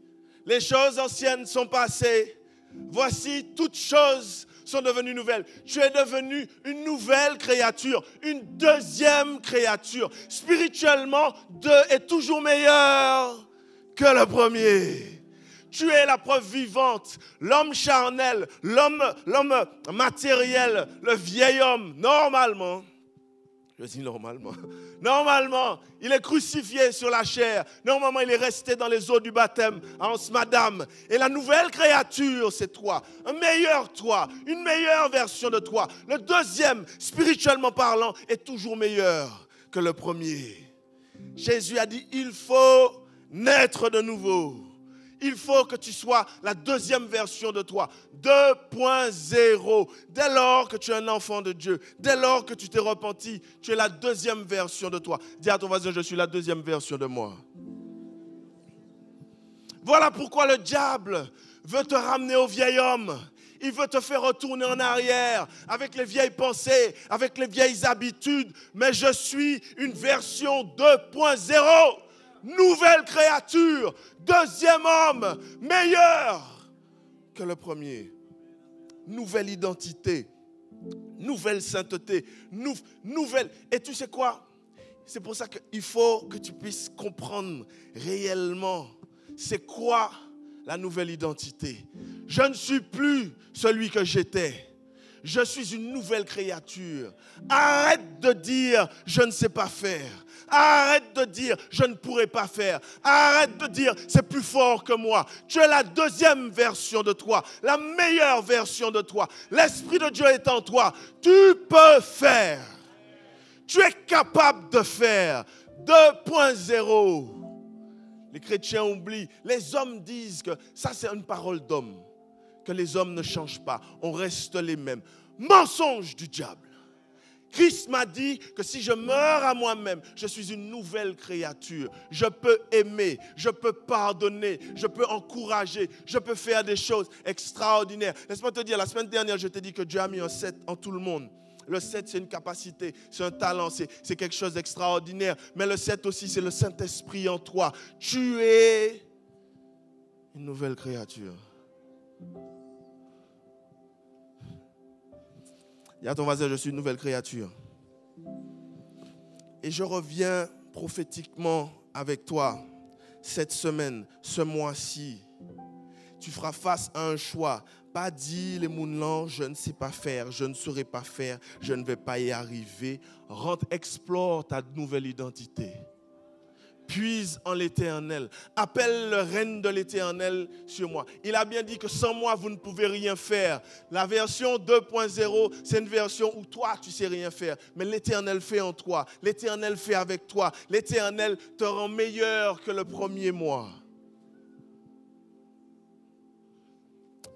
Les choses anciennes sont passées. Voici, toutes choses sont devenues nouvelles. Tu es devenu une nouvelle créature, une deuxième créature. Spirituellement, Dieu est toujours meilleur que le premier. Tu es la preuve vivante, l'homme charnel, l'homme matériel, le vieil homme, normalement, il est crucifié sur la chair. Normalement, il est resté dans les eaux du baptême, en madame. Et la nouvelle créature, c'est toi. Un meilleur toi, une meilleure version de toi. Le deuxième, spirituellement parlant, est toujours meilleur que le premier. Jésus a dit, il faut naître de nouveau. Il faut que tu sois la deuxième version de toi, 2.0. Dès lors que tu es un enfant de Dieu, dès lors que tu t'es repenti, tu es la deuxième version de toi. Dis à ton voisin, je suis la deuxième version de moi. Voilà pourquoi le diable veut te ramener au vieil homme. Il veut te faire retourner en arrière avec les vieilles pensées, avec les vieilles habitudes. Mais je suis une version 2.0. Nouvelle créature, deuxième homme, meilleur que le premier. Nouvelle identité, nouvelle sainteté, nouvelle. Et tu sais quoi? C'est pour ça qu'il faut que tu puisses comprendre réellement c'est quoi la nouvelle identité. Je ne suis plus celui que j'étais. Je suis une nouvelle créature. Arrête de dire je ne sais pas faire. Arrête de dire je ne pourrai pas faire. Arrête de dire c'est plus fort que moi. Tu es la deuxième version de toi, la meilleure version de toi. L'Esprit de Dieu est en toi. Tu peux faire. Tu es capable de faire. 2.0. Les chrétiens oublient. Les hommes disent que ça c'est une parole d'homme. Que les hommes ne changent pas. On reste les mêmes. Mensonge du diable. Christ m'a dit que si je meurs à moi-même, je suis une nouvelle créature. Je peux aimer, je peux pardonner, je peux encourager, je peux faire des choses extraordinaires. Laisse-moi te dire, la semaine dernière, je t'ai dit que Dieu a mis un 7 en tout le monde. Le 7, c'est une capacité, c'est un talent, c'est quelque chose d'extraordinaire. Mais le 7 aussi, c'est le Saint-Esprit en toi. Tu es une nouvelle créature. Dis à ton voisin, je suis une nouvelle créature. Et je reviens prophétiquement avec toi cette semaine, ce mois-ci. Tu feras face à un choix. Pas dire les mounlans, je ne sais pas faire, je ne saurais pas faire, je ne vais pas y arriver. Rentre, explore ta nouvelle identité. Puise en l'Éternel. Appelle le règne de l'Éternel sur moi. Il a bien dit que sans moi, vous ne pouvez rien faire. La version 2.0, c'est une version où toi, tu ne sais rien faire. Mais l'Éternel fait en toi. L'Éternel fait avec toi. L'Éternel te rend meilleur que le premier mois.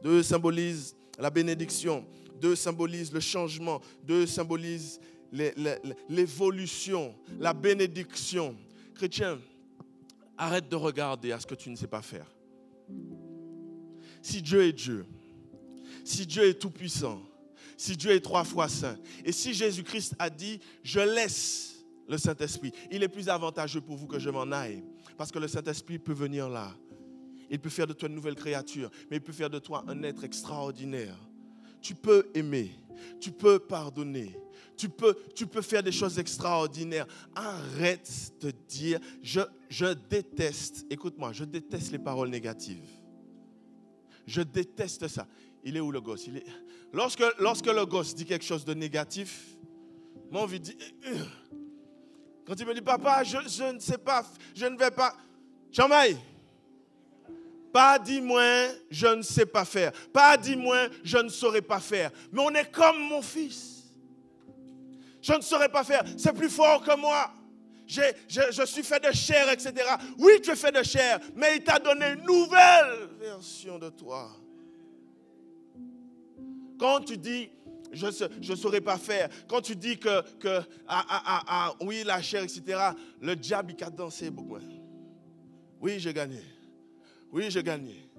2 symbolise la bénédiction. 2 symbolise le changement. 2 symbolise l'évolution, la bénédiction. Chrétien, arrête de regarder à ce que tu ne sais pas faire. Si Dieu est Dieu, si Dieu est tout-puissant, si Dieu est 3 fois saint, et si Jésus-Christ a dit, je laisse le Saint-Esprit, il est plus avantageux pour vous que je m'en aille, parce que le Saint-Esprit peut venir là. Il peut faire de toi une nouvelle créature, mais il peut faire de toi un être extraordinaire. Tu peux aimer, tu peux pardonner. Tu peux faire des choses extraordinaires. Arrête de dire, je déteste, écoute-moi, je déteste les paroles négatives. Je déteste ça. Il est où le gosse? Lorsque le gosse dit quelque chose de négatif, moi envie de dire, quand il me dit, papa, je ne sais pas, je ne vais pas. Jean-Maï, pas dis-moi, je ne sais pas faire. Pas dis-moi, je ne saurais pas faire. Mais on est comme mon fils. Je ne saurais pas faire, c'est plus fort que moi. Je suis fait de chair, etc. Oui, tu es fait de chair, mais il t'a donné une nouvelle version de toi. Quand tu dis, je ne saurais pas faire, quand tu dis que oui, la chair, etc., le diable, il a dansé beaucoup. Oui, j'ai gagné. Oui, j'ai gagné.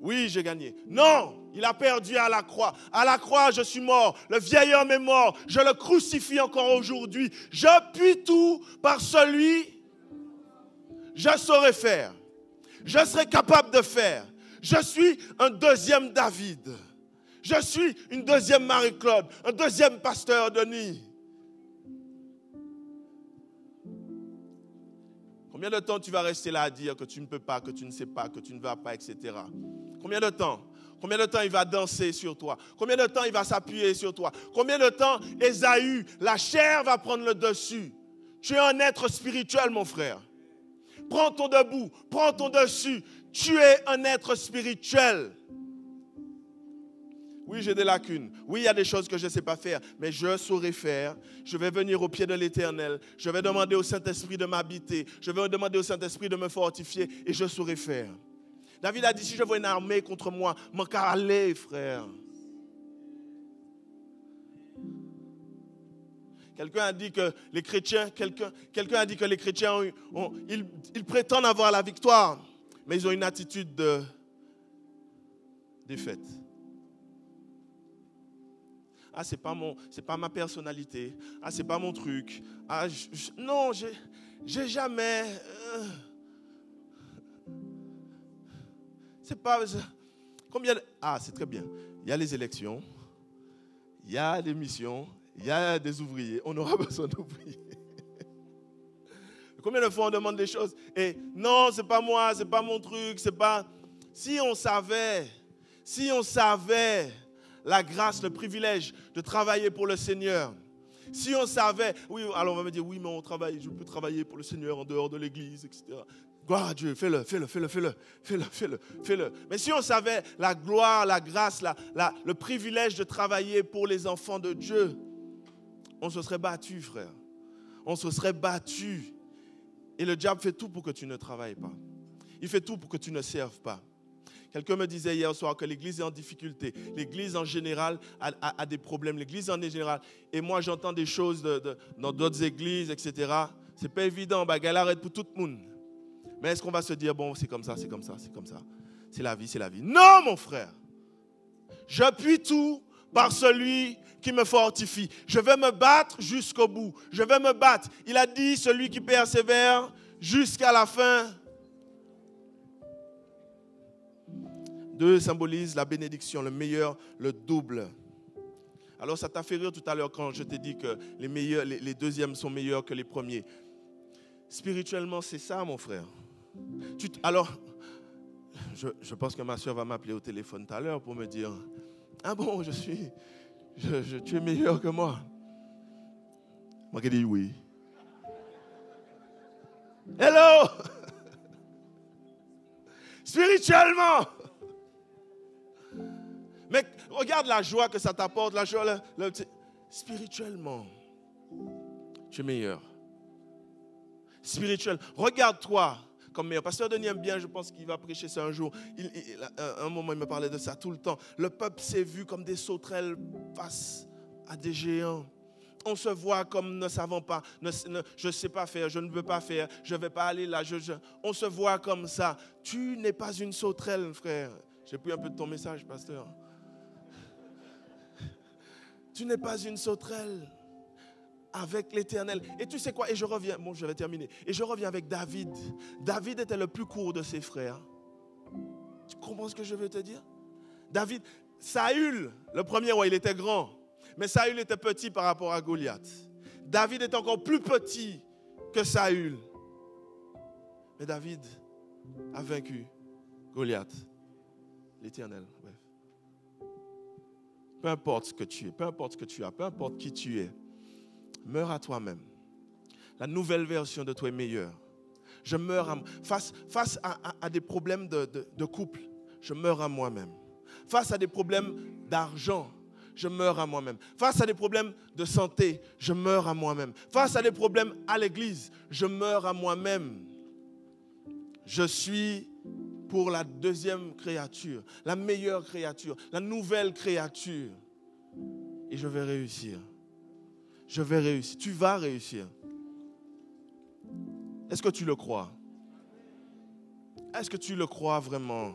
Oui, j'ai gagné. Non, il a perdu à la croix. À la croix, je suis mort. Le vieil homme est mort. Je le crucifie encore aujourd'hui. Je puis tout par celui je saurais faire. Je serai capable de faire. Je suis un deuxième David. Je suis une deuxième Marie-Claude, un deuxième pasteur Denis. Combien de temps tu vas rester là à dire que tu ne peux pas, que tu ne sais pas, que tu ne vas pas, etc. Combien de temps? Combien de temps il va danser sur toi? Combien de temps il va s'appuyer sur toi? Combien de temps Ésaü, la chair va prendre le dessus? Tu es un être spirituel, mon frère. Prends ton debout, prends ton dessus. Tu es un être spirituel. Oui, j'ai des lacunes. Oui, il y a des choses que je ne sais pas faire, mais je saurai faire. Je vais venir au pied de l'Éternel. Je vais demander au Saint-Esprit de m'habiter. Je vais demander au Saint-Esprit de me fortifier et je saurai faire. David a dit, si je vois une armée contre moi, m'en aller, frère. Quelqu'un a dit que les chrétiens, ils prétendent avoir la victoire, mais ils ont une attitude de défaite. Ah, c'est pas ma personnalité. Ah, c'est pas mon truc. Ah, non, j'ai jamais. C'est pas. Combien. Ah, c'est très bien. Il y a les élections, il y a des missions, il y a des ouvriers. On aura besoin d'ouvriers. Combien de fois on demande des choses et non, c'est pas moi, c'est pas mon truc, c'est pas. Si on savait la grâce, le privilège de travailler pour le Seigneur. Si on savait, oui, alors on va me dire, oui, mais on travaille, je peux travailler pour le Seigneur en dehors de l'église, etc. Gloire à Dieu, fais-le. Mais si on savait la gloire, la grâce, le privilège de travailler pour les enfants de Dieu, on se serait battu, frère. On se serait battu. Et le diable fait tout pour que tu ne travailles pas. Il fait tout pour que tu ne serves pas. Quelqu'un me disait hier soir que l'église est en difficulté. L'église en général a des problèmes. L'église en général. Et moi, j'entends des choses dans d'autres églises, etc. C'est pas évident. Bagarre arrête pour tout le monde. Mais est-ce qu'on va se dire, bon, c'est comme ça. C'est la vie. Non, mon frère. J'appuie tout par celui qui me fortifie. Je vais me battre jusqu'au bout. Je vais me battre. Il a dit, celui qui persévère jusqu'à la fin. 2 symbolise la bénédiction, le meilleur, le double. Alors ça t'a fait rire tout à l'heure quand je t'ai dit que les deuxièmes sont meilleurs que les premiers. Spirituellement, c'est ça, mon frère. Alors, je pense que ma soeur va m'appeler au téléphone tout à l'heure pour me dire, ah bon, tu es meilleur que moi. Moi qui dis oui. Hello! Spirituellement! Mais regarde la joie que ça t'apporte, la joie, spirituellement, tu es meilleur. Spirituel, regarde-toi comme meilleur. Pasteur Denis aime bien, je pense qu'il va prêcher ça un jour. Un moment, il me parlait de ça tout le temps. Le peuple s'est vu comme des sauterelles face à des géants. On se voit comme ne savant pas, je ne sais pas faire, je ne veux pas faire, je ne vais pas aller là. On se voit comme ça. Tu n'es pas une sauterelle, frère. J'ai pris un peu de ton message, pasteur. Tu n'es pas une sauterelle avec l'Éternel. Et tu sais quoi? Et je reviens, bon, je vais terminer. Et je reviens avec David. David était le plus court de ses frères. Tu comprends ce que je veux te dire? David, Saül, le premier roi, il était grand. Mais Saül était petit par rapport à Goliath. David est encore plus petit que Saül. Mais David a vaincu Goliath. L'Éternel, bref. Peu importe ce que tu es, peu importe ce que tu as, peu importe qui tu es, meurs à toi-même. La nouvelle version de toi est meilleure. Je meurs face à des problèmes de couple, je meurs à moi-même. Face à des problèmes d'argent, je meurs à moi-même. Face à des problèmes de santé, je meurs à moi-même. Face à des problèmes à l'église, je meurs à moi-même. Je suis pour la deuxième créature, la meilleure créature, la nouvelle créature. et je vais réussir. Je vais réussir. Tu vas réussir. Est-ce que tu le crois? Est-ce que tu le crois vraiment?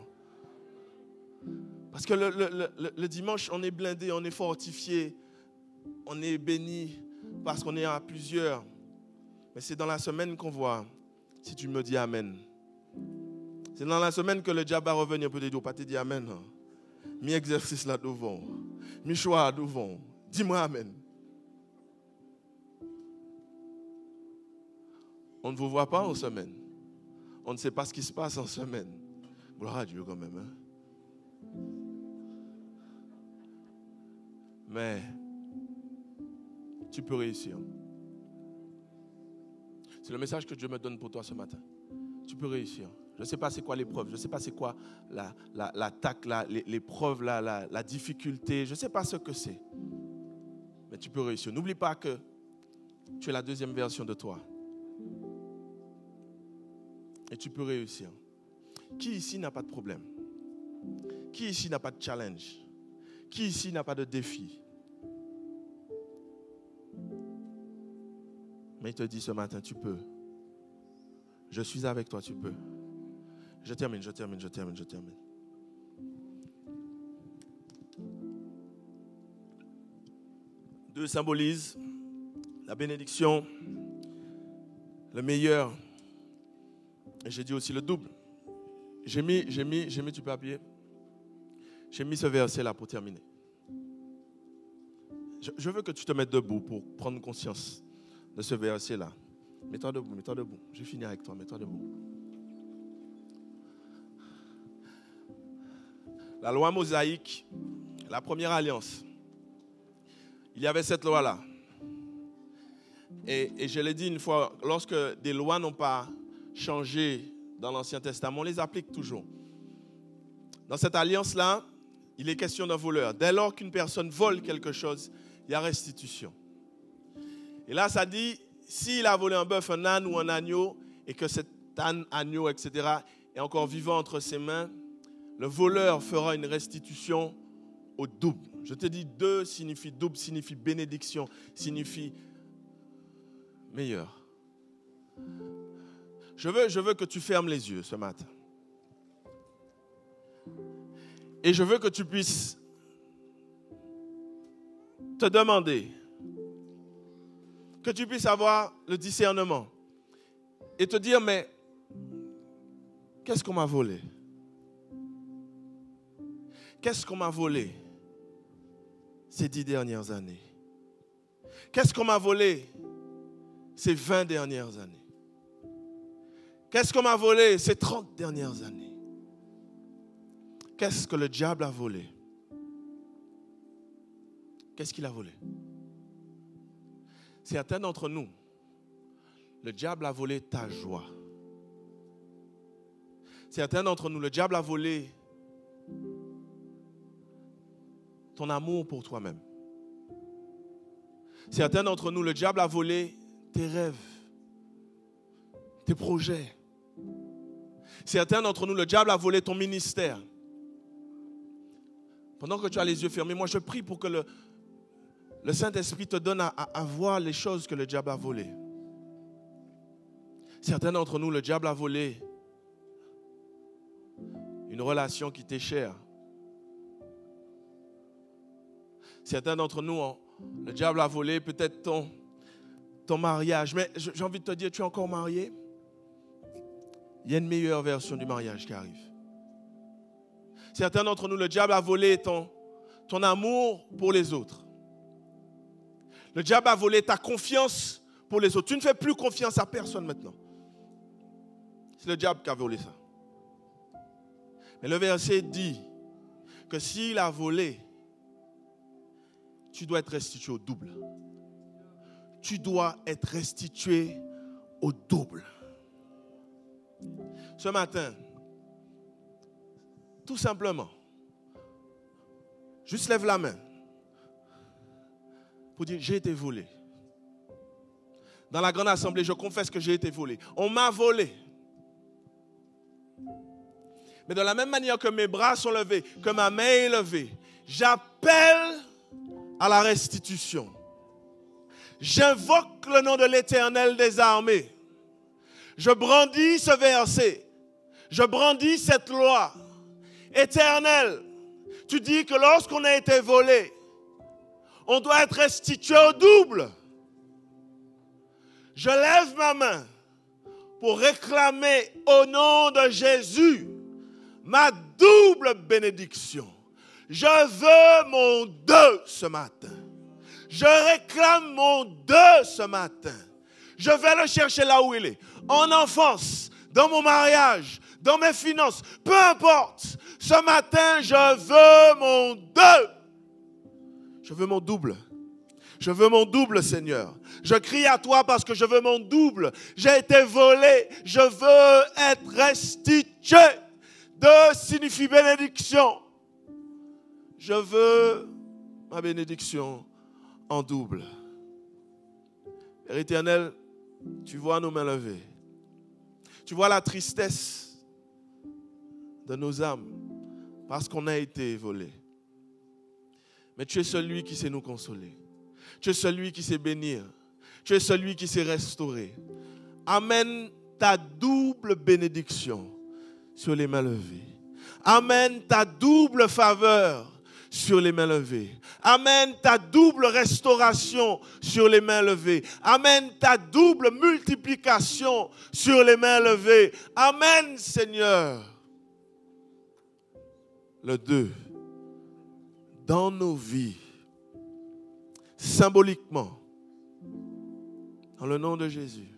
Parce que le dimanche, on est blindé, on est fortifié, on est béni parce qu'on est à plusieurs. Mais c'est dans la semaine qu'on voit si tu me dis Amen. C'est dans la semaine que le diable va revenir pour te dire, pas te dire Amen. Mi exercice là devant, mi choix devant. Dis-moi Amen. On ne vous voit pas en semaine. On ne sait pas ce qui se passe en semaine. Gloire à Dieu quand même. Hein? Mais tu peux réussir. C'est le message que Dieu me donne pour toi ce matin. Tu peux réussir. Je ne sais pas c'est quoi l'épreuve. Je ne sais pas c'est quoi l'attaque, l'épreuve, la difficulté. Je ne sais pas ce que c'est. Mais tu peux réussir. N'oublie pas que tu es la deuxième version de toi. Et tu peux réussir. Qui ici n'a pas de problème? Qui ici n'a pas de challenge? Qui ici n'a pas de défi? Mais il te dit ce matin, tu peux. Je suis avec toi, tu peux. Je termine. 2 symbolise la bénédiction, le meilleur. Et j'ai dit aussi le double. J'ai mis du papier. J'ai mis ce verset-là pour terminer. Je veux que tu te mettes debout pour prendre conscience de ce verset-là. Mets-toi debout. Je finis avec toi, mets-toi debout. La loi mosaïque, la première alliance. Il y avait cette loi-là. Et je l'ai dit une fois, lorsque des lois n'ont pas changé dans l'Ancien Testament, on les applique toujours. Dans cette alliance-là, il est question d'un voleur. Dès lors qu'une personne vole quelque chose, il y a restitution. Et là, ça dit, s'il a volé un bœuf, un âne ou un agneau, et que cet âne, agneau, etc., est encore vivant entre ses mains, le voleur fera une restitution au double. Je te dis, 2 signifie double, signifie bénédiction, signifie meilleur. Je veux que tu fermes les yeux ce matin. Et je veux que tu puisses te demander, que tu puisses avoir le discernement et te dire, mais qu'est-ce qu'on m'a volé? Qu'est-ce qu'on m'a volé ces 10 dernières années? Qu'est-ce qu'on m'a volé ces 20 dernières années? Qu'est-ce qu'on m'a volé ces 30 dernières années? Qu'est-ce que le diable a volé? Qu'est-ce qu'il a volé? Certains d'entre nous, le diable a volé ta joie. Certains d'entre nous, le diable a volé ton amour pour toi-même. Certains d'entre nous, le diable a volé tes rêves, tes projets. Certains d'entre nous, le diable a volé ton ministère. Pendant que tu as les yeux fermés, moi je prie pour que le Saint-Esprit te donne à voir les choses que le diable a volées. Certains d'entre nous, le diable a volé une relation qui t'est chère. Certains d'entre nous, le diable a volé peut-être ton mariage. Mais j'ai envie de te dire, tu es encore marié? Il y a une meilleure version du mariage qui arrive. Certains d'entre nous, le diable a volé ton amour pour les autres. Le diable a volé ta confiance pour les autres. Tu ne fais plus confiance à personne maintenant. C'est le diable qui a volé ça. Mais le verset dit que s'il a volé, tu dois être restitué au double. Tu dois être restitué au double. Ce matin, tout simplement, juste lève la main pour dire, j'ai été volé. Dans la grande assemblée, je confesse que j'ai été volé. On m'a volé. Mais de la même manière que mes bras sont levés, que ma main est levée, j'appelle à la restitution. J'invoque le nom de l'Éternel des armées. Je brandis ce verset. Je brandis cette loi. Éternel, tu dis que lorsqu'on a été volé, on doit être restitué au double. Je lève ma main pour réclamer au nom de Jésus ma double bénédiction. Je veux mon 2 ce matin. Je réclame mon 2 ce matin. Je vais le chercher là où il est. En enfance, dans mon mariage, dans mes finances, peu importe. Ce matin, je veux mon 2. Je veux mon double. Je veux mon double, Seigneur. Je crie à toi parce que je veux mon double. J'ai été volé. Je veux être restitué. 2 signifie bénédiction. Je veux ma bénédiction en double. Père éternel, tu vois nos mains levées. Tu vois la tristesse de nos âmes parce qu'on a été volés. Mais tu es celui qui sait nous consoler. Tu es celui qui sait bénir. Tu es celui qui sait restaurer. Amène ta double bénédiction sur les mains levées. Amène ta double faveur sur les mains levées. Amène ta double restauration sur les mains levées. Amène ta double multiplication sur les mains levées. Amène, Seigneur, le 2 dans nos vies, symboliquement, dans le nom de Jésus.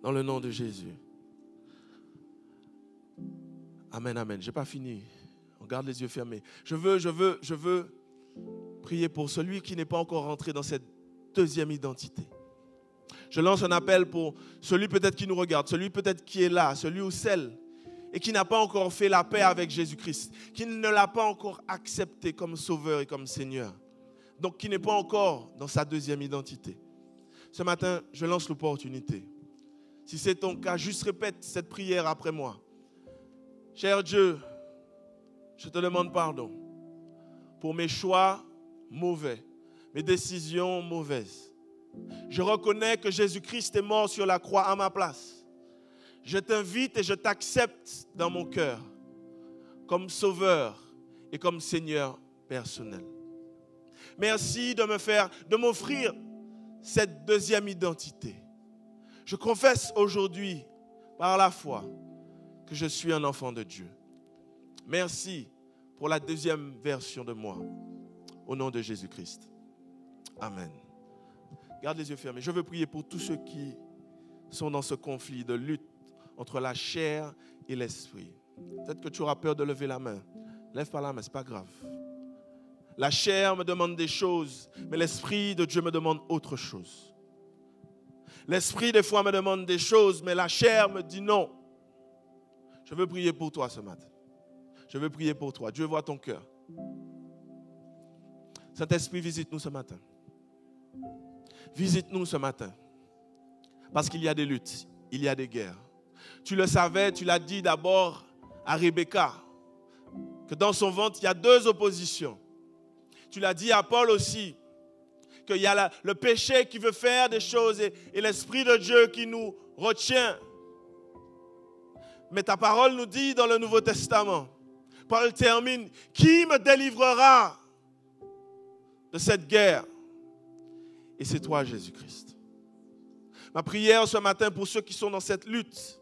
Dans le nom de Jésus. Amen, amen. Je n'ai pas fini. On garde les yeux fermés. Je veux prier pour celui qui n'est pas encore rentré dans cette deuxième identité. Je lance un appel pour celui peut-être qui nous regarde, celui peut-être qui est là, celui ou celle, et qui n'a pas encore fait la paix avec Jésus-Christ, qui ne l'a pas encore accepté comme sauveur et comme Seigneur. Donc qui n'est pas encore dans sa deuxième identité. Ce matin, je lance l'opportunité. Si c'est ton cas, juste répète cette prière après moi. Cher Dieu, je te demande pardon pour mes choix mauvais, mes décisions mauvaises. Je reconnais que Jésus-Christ est mort sur la croix à ma place. Je t'invite et je t'accepte dans mon cœur comme sauveur et comme Seigneur personnel. Merci de m'offrir cette deuxième identité. Je confesse aujourd'hui par la foi que je suis un enfant de Dieu. Merci pour la deuxième version de moi. Au nom de Jésus-Christ. Amen. Garde les yeux fermés. Je veux prier pour tous ceux qui sont dans ce conflit de lutte entre la chair et l'esprit. Peut-être que tu auras peur de lever la main. Lève pas la main, ce n'est pas grave. La chair me demande des choses, mais l'esprit de Dieu me demande autre chose. L'esprit, des fois, me demande des choses, mais la chair me dit non. Je veux prier pour toi ce matin. Je veux prier pour toi. Dieu voit ton cœur. Saint-Esprit, visite-nous ce matin. Visite-nous ce matin. Parce qu'il y a des luttes, il y a des guerres. Tu le savais, tu l'as dit d'abord à Rebecca, que dans son ventre, il y a 2 oppositions. Tu l'as dit à Paul aussi, qu'il y a le péché qui veut faire des choses et l'Esprit de Dieu qui nous retient. Mais ta parole nous dit dans le Nouveau Testament, Paul termine, qui me délivrera de cette guerre? Et c'est toi, Jésus-Christ. Ma prière ce matin pour ceux qui sont dans cette lutte,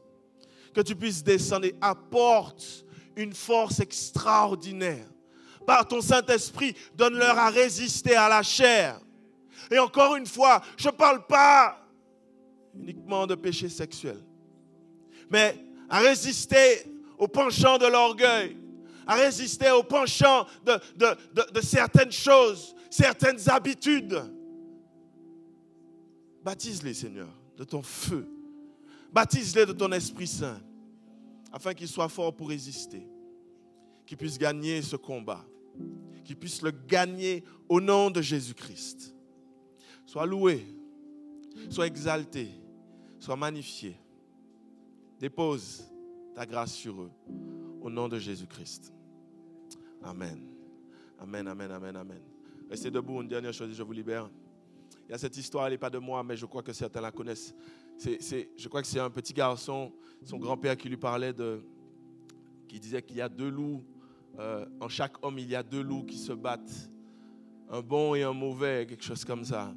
que tu puisses descendre et apporte une force extraordinaire. Par ton Saint-Esprit, donne-leur à résister à la chair. Et encore une fois, je ne parle pas uniquement de péché sexuel, mais à résister au penchant de l'orgueil, à résister au penchant de certaines choses, certaines habitudes. Baptise-les, Seigneur, de ton feu. Baptise-les de ton Esprit Saint, afin qu'ils soient forts pour résister, qu'ils puissent gagner ce combat, qu'ils puissent le gagner au nom de Jésus-Christ. Sois loué, sois exalté, sois magnifié. Dépose ta grâce sur eux, au nom de Jésus-Christ. Amen. Amen, amen, amen, amen. Restez debout, une dernière chose et je vous libère. Il y a cette histoire, elle n'est pas de moi, mais je crois que certains la connaissent. Je crois que c'est un petit garçon, son grand-père qui lui parlait qui disait qu'il y a 2 loups. En chaque homme, il y a 2 loups qui se battent. Un bon et un mauvais, quelque chose comme ça.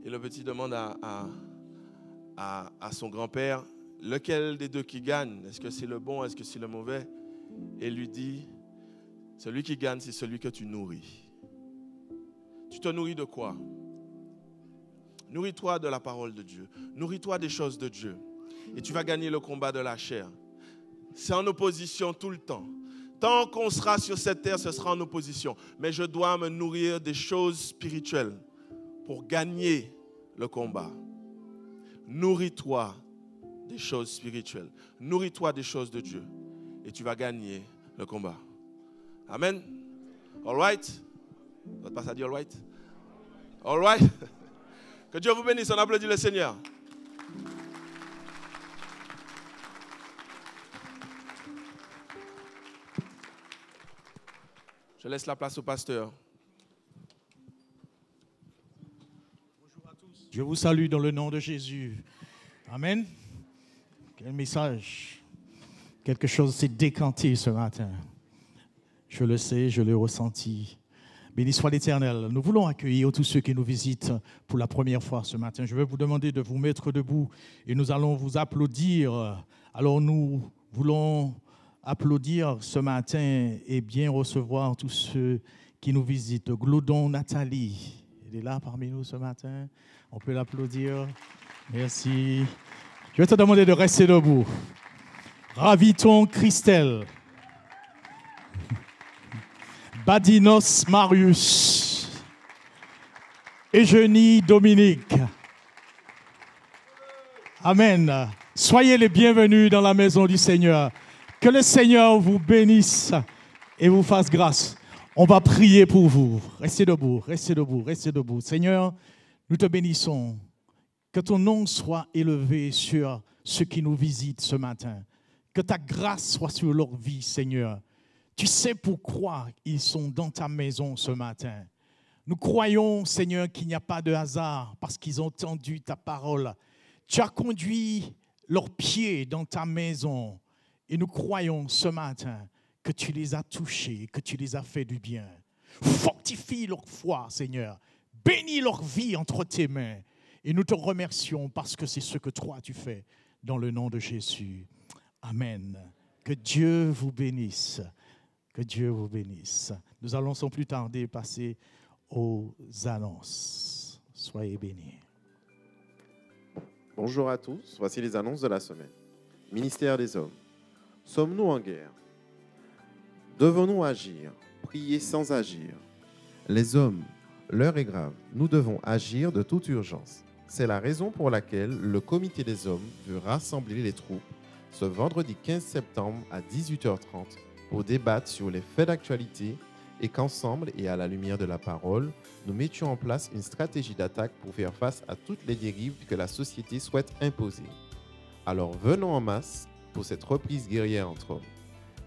Et le petit demande à son grand-père, lequel des 2 qui gagne? Est-ce que c'est le bon, est-ce que c'est le mauvais? Et il lui dit, celui qui gagne, c'est celui que tu nourris. Tu te nourris de quoi? Nourris-toi de la parole de Dieu. Nourris-toi des choses de Dieu. Et tu vas gagner le combat de la chair. C'est en opposition tout le temps. Tant qu'on sera sur cette terre, ce sera en opposition. Mais je dois me nourrir des choses spirituelles pour gagner le combat. Nourris-toi des choses spirituelles. Nourris-toi des choses de Dieu. Et tu vas gagner le combat. Amen. All right? Votre passe à dire all right? All right? Que Dieu vous bénisse. On applaudit le Seigneur. Je laisse la place au pasteur. Bonjour à tous. Je vous salue dans le nom de Jésus. Amen. Quel message. Quelque chose s'est décanté ce matin. Je le sais, je l'ai ressenti. Béni soit l'Éternel. Nous voulons accueillir tous ceux qui nous visitent pour la première fois ce matin. Je vais vous demander de vous mettre debout et nous allons vous applaudir. Alors nous voulons applaudir ce matin et bien recevoir tous ceux qui nous visitent. Gloudon Nathalie, elle est là parmi nous ce matin. On peut l'applaudir. Merci. Je vais te demander de rester debout. Raviton Christelle. Badinos Marius. Eugénie Dominique. Amen. Soyez les bienvenus dans la maison du Seigneur. Que le Seigneur vous bénisse et vous fasse grâce. On va prier pour vous. Restez debout, restez debout, restez debout. Seigneur, nous te bénissons. Que ton nom soit élevé sur ceux qui nous visitent ce matin. Que ta grâce soit sur leur vie, Seigneur. Tu sais pourquoi ils sont dans ta maison ce matin. Nous croyons, Seigneur, qu'il n'y a pas de hasard parce qu'ils ont entendu ta parole. Tu as conduit leurs pieds dans ta maison. Et nous croyons ce matin que tu les as touchés, que tu les as fait du bien. Fortifie leur foi, Seigneur. Bénis leur vie entre tes mains. Et nous te remercions parce que c'est ce que toi tu fais dans le nom de Jésus. Amen. Que Dieu vous bénisse. Que Dieu vous bénisse. Nous allons sans plus tarder passer aux annonces. Soyez bénis. Bonjour à tous. Voici les annonces de la semaine. Ministère des hommes. Sommes-nous en guerre? Devons-nous agir? Prier sans agir. Les hommes, l'heure est grave. Nous devons agir de toute urgence. C'est la raison pour laquelle le comité des hommes veut rassembler les troupes ce vendredi 15 septembre à 18h30 pour débattre sur les faits d'actualité et qu'ensemble et à la lumière de la parole, nous mettions en place une stratégie d'attaque pour faire face à toutes les dérives que la société souhaite imposer. Alors venons en masse pour cette reprise guerrière entre hommes.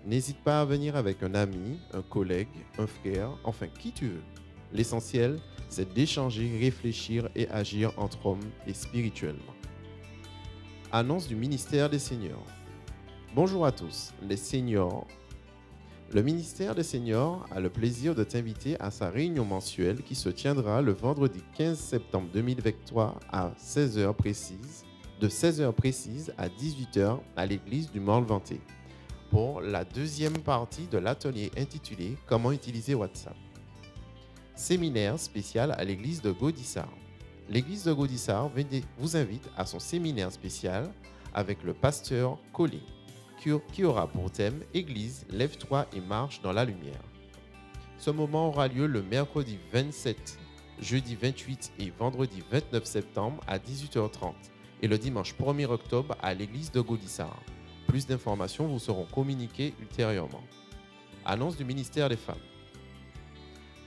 N'hésite pas à venir avec un ami, un collègue, un frère, enfin qui tu veux. L'essentiel, c'est d'échanger, réfléchir et agir entre hommes et spirituellement. Annonce du ministère des seniors. Bonjour à tous, les seniors. Le ministère des seniors a le plaisir de t'inviter à sa réunion mensuelle qui se tiendra le vendredi 15 septembre 2023 à 16h précise, de 16h précise à 18h à l'église du Morne-Venté pour la deuxième partie de l'atelier intitulé « Comment utiliser WhatsApp ». Séminaire spécial à l'église de Gaudissart. L'église de Gaudissart vous invite à son séminaire spécial avec le pasteur Colin, qui aura pour thème « Église, lève-toi et marche dans la lumière ». Ce moment aura lieu le mercredi 27, jeudi 28 et vendredi 29 septembre à 18h30 et le dimanche 1er octobre à l'église de Gaudissart. Plus d'informations vous seront communiquées ultérieurement. Annonce du ministère des Femmes.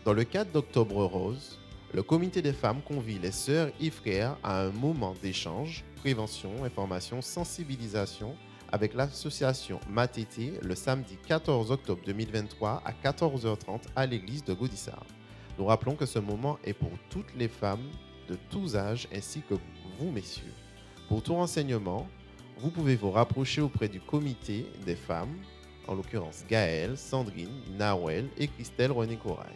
Dans le cadre d'Octobre Rose, le comité des femmes convie les sœurs et frères à un moment d'échange, prévention, information, sensibilisation avec l'association Matété le samedi 14 octobre 2023 à 14h30 à l'église de Gaudissart. Nous rappelons que ce moment est pour toutes les femmes de tous âges ainsi que vous, messieurs. Pour tout renseignement, vous pouvez vous rapprocher auprès du comité des femmes, en l'occurrence Gaëlle, Sandrine, Nawel et Christelle René Corail.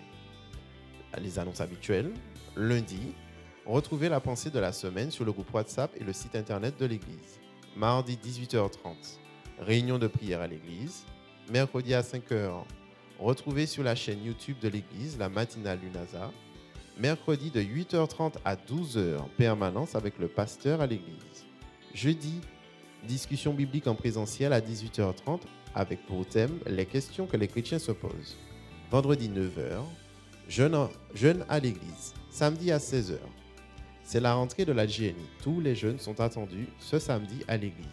Les annonces habituelles, lundi, retrouvez la pensée de la semaine sur le groupe WhatsApp et le site internet de l'église. Mardi 18h30, réunion de prière à l'église. Mercredi à 5h, retrouvez sur la chaîne YouTube de l'église la matinale Lunaza. Mercredi de 8h30 à 12h, permanence avec le pasteur à l'église. Jeudi, discussion biblique en présentiel à 18h30 avec pour thème les questions que les chrétiens se posent. Vendredi 9h, jeûne à l'église. Samedi à 16h, c'est la rentrée de la GNI. Tous les jeunes sont attendus ce samedi à l'église.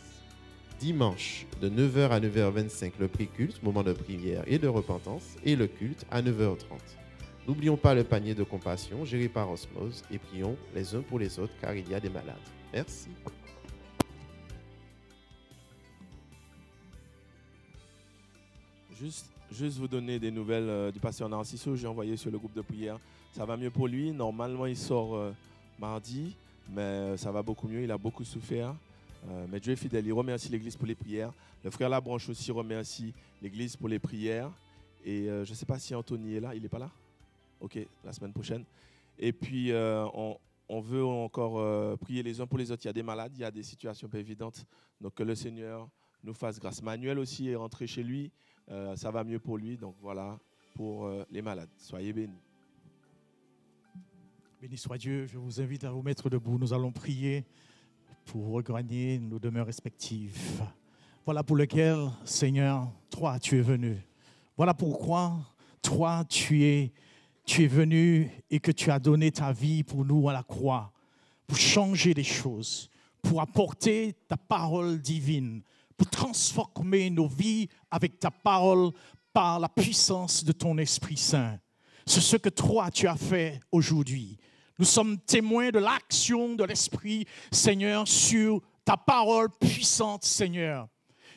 Dimanche, de 9h à 9h25, le pré-culte, moment de prière et de repentance, et le culte à 9h30. N'oublions pas le panier de compassion géré par Osmose et prions les uns pour les autres car il y a des malades. Merci. Juste vous donner des nouvelles du pasteur Narciso, j'ai envoyé sur le groupe de prière. Ça va mieux pour lui. Normalement, il sort mardi, mais ça va beaucoup mieux. Il a beaucoup souffert. Mais Dieu est fidèle. Il remercie l'Église pour les prières. Le frère Labranche aussi remercie l'Église pour les prières. Et je ne sais pas si Anthony est là. Il n'est pas là? Ok, la semaine prochaine. Et puis, on veut encore prier les uns pour les autres. Il y a des malades, il y a des situations pas évidentes. Donc, que le Seigneur nous fasse grâce. Manuel aussi est rentré chez lui. Ça va mieux pour lui. Donc, voilà pour les malades. Soyez bénis. Béni soit Dieu. Je vous invite à vous mettre debout. Nous allons prier pour regagner nos demeures respectives. Voilà pour lequel, Seigneur, toi, tu es venu. Voilà pourquoi, toi, tu es venu et que tu as donné ta vie pour nous à la croix, pour changer les choses, pour apporter ta parole divine, pour transformer nos vies avec ta parole par la puissance de ton Esprit Saint. C'est ce que toi, tu as fait aujourd'hui. Nous sommes témoins de l'action de l'Esprit, Seigneur, sur ta parole puissante, Seigneur.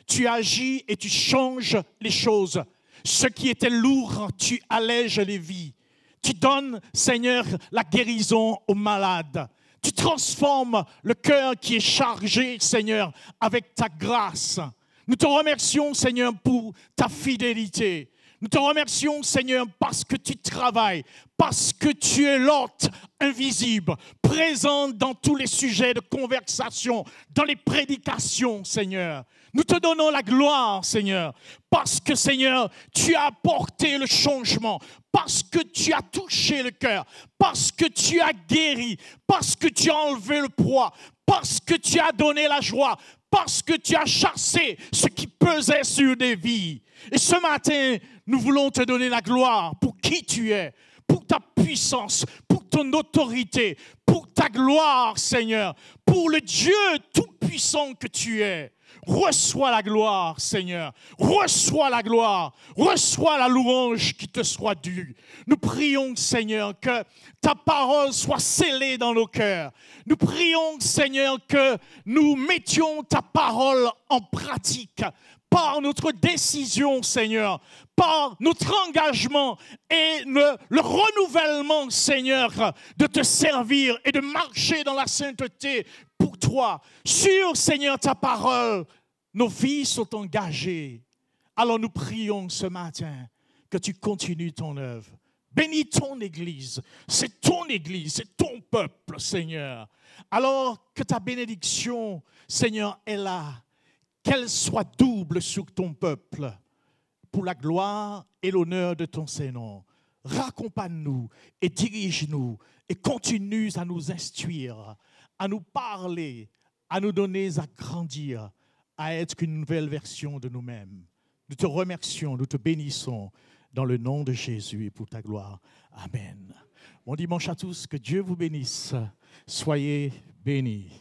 Tu agis et tu changes les choses. Ce qui était lourd, tu allèges les vies. Tu donnes, Seigneur, la guérison aux malades. Tu transformes le cœur qui est chargé, Seigneur, avec ta grâce. Nous te remercions, Seigneur, pour ta fidélité. Nous te remercions, Seigneur, parce que tu travailles, parce que tu es l'hôte invisible, présent dans tous les sujets de conversation, dans les prédications, Seigneur. Nous te donnons la gloire, Seigneur, parce que, Seigneur, tu as apporté le changement, parce que tu as touché le cœur, parce que tu as guéri, parce que tu as enlevé le poids, parce que tu as donné la joie, parce que tu as chassé ce qui pesait sur des vies. Et ce matin, nous voulons te donner la gloire pour qui tu es, pour ta puissance, pour ton autorité, pour ta gloire, Seigneur, pour le Dieu tout-puissant que tu es. Reçois la gloire, Seigneur. Reçois la gloire. Reçois la louange qui te soit due. Nous prions, Seigneur, que ta parole soit scellée dans nos cœurs. Nous prions, Seigneur, que nous mettions ta parole en pratique par notre décision, Seigneur, par notre engagement et le renouvellement, Seigneur, de te servir et de marcher dans la sainteté pour toi. Sur, Seigneur, ta parole, nos vies sont engagées. Alors nous prions ce matin que tu continues ton œuvre. Bénis ton Église. C'est ton Église, c'est ton peuple, Seigneur. Alors que ta bénédiction, Seigneur, est là. Qu'elle soit double sur ton peuple, pour la gloire et l'honneur de ton Saint-Nom. Raccompagne-nous et dirige-nous et continue à nous instruire, à nous parler, à nous donner à grandir, à être une nouvelle version de nous-mêmes. Nous te remercions, nous te bénissons dans le nom de Jésus et pour ta gloire. Amen. Bon dimanche à tous, que Dieu vous bénisse. Soyez bénis.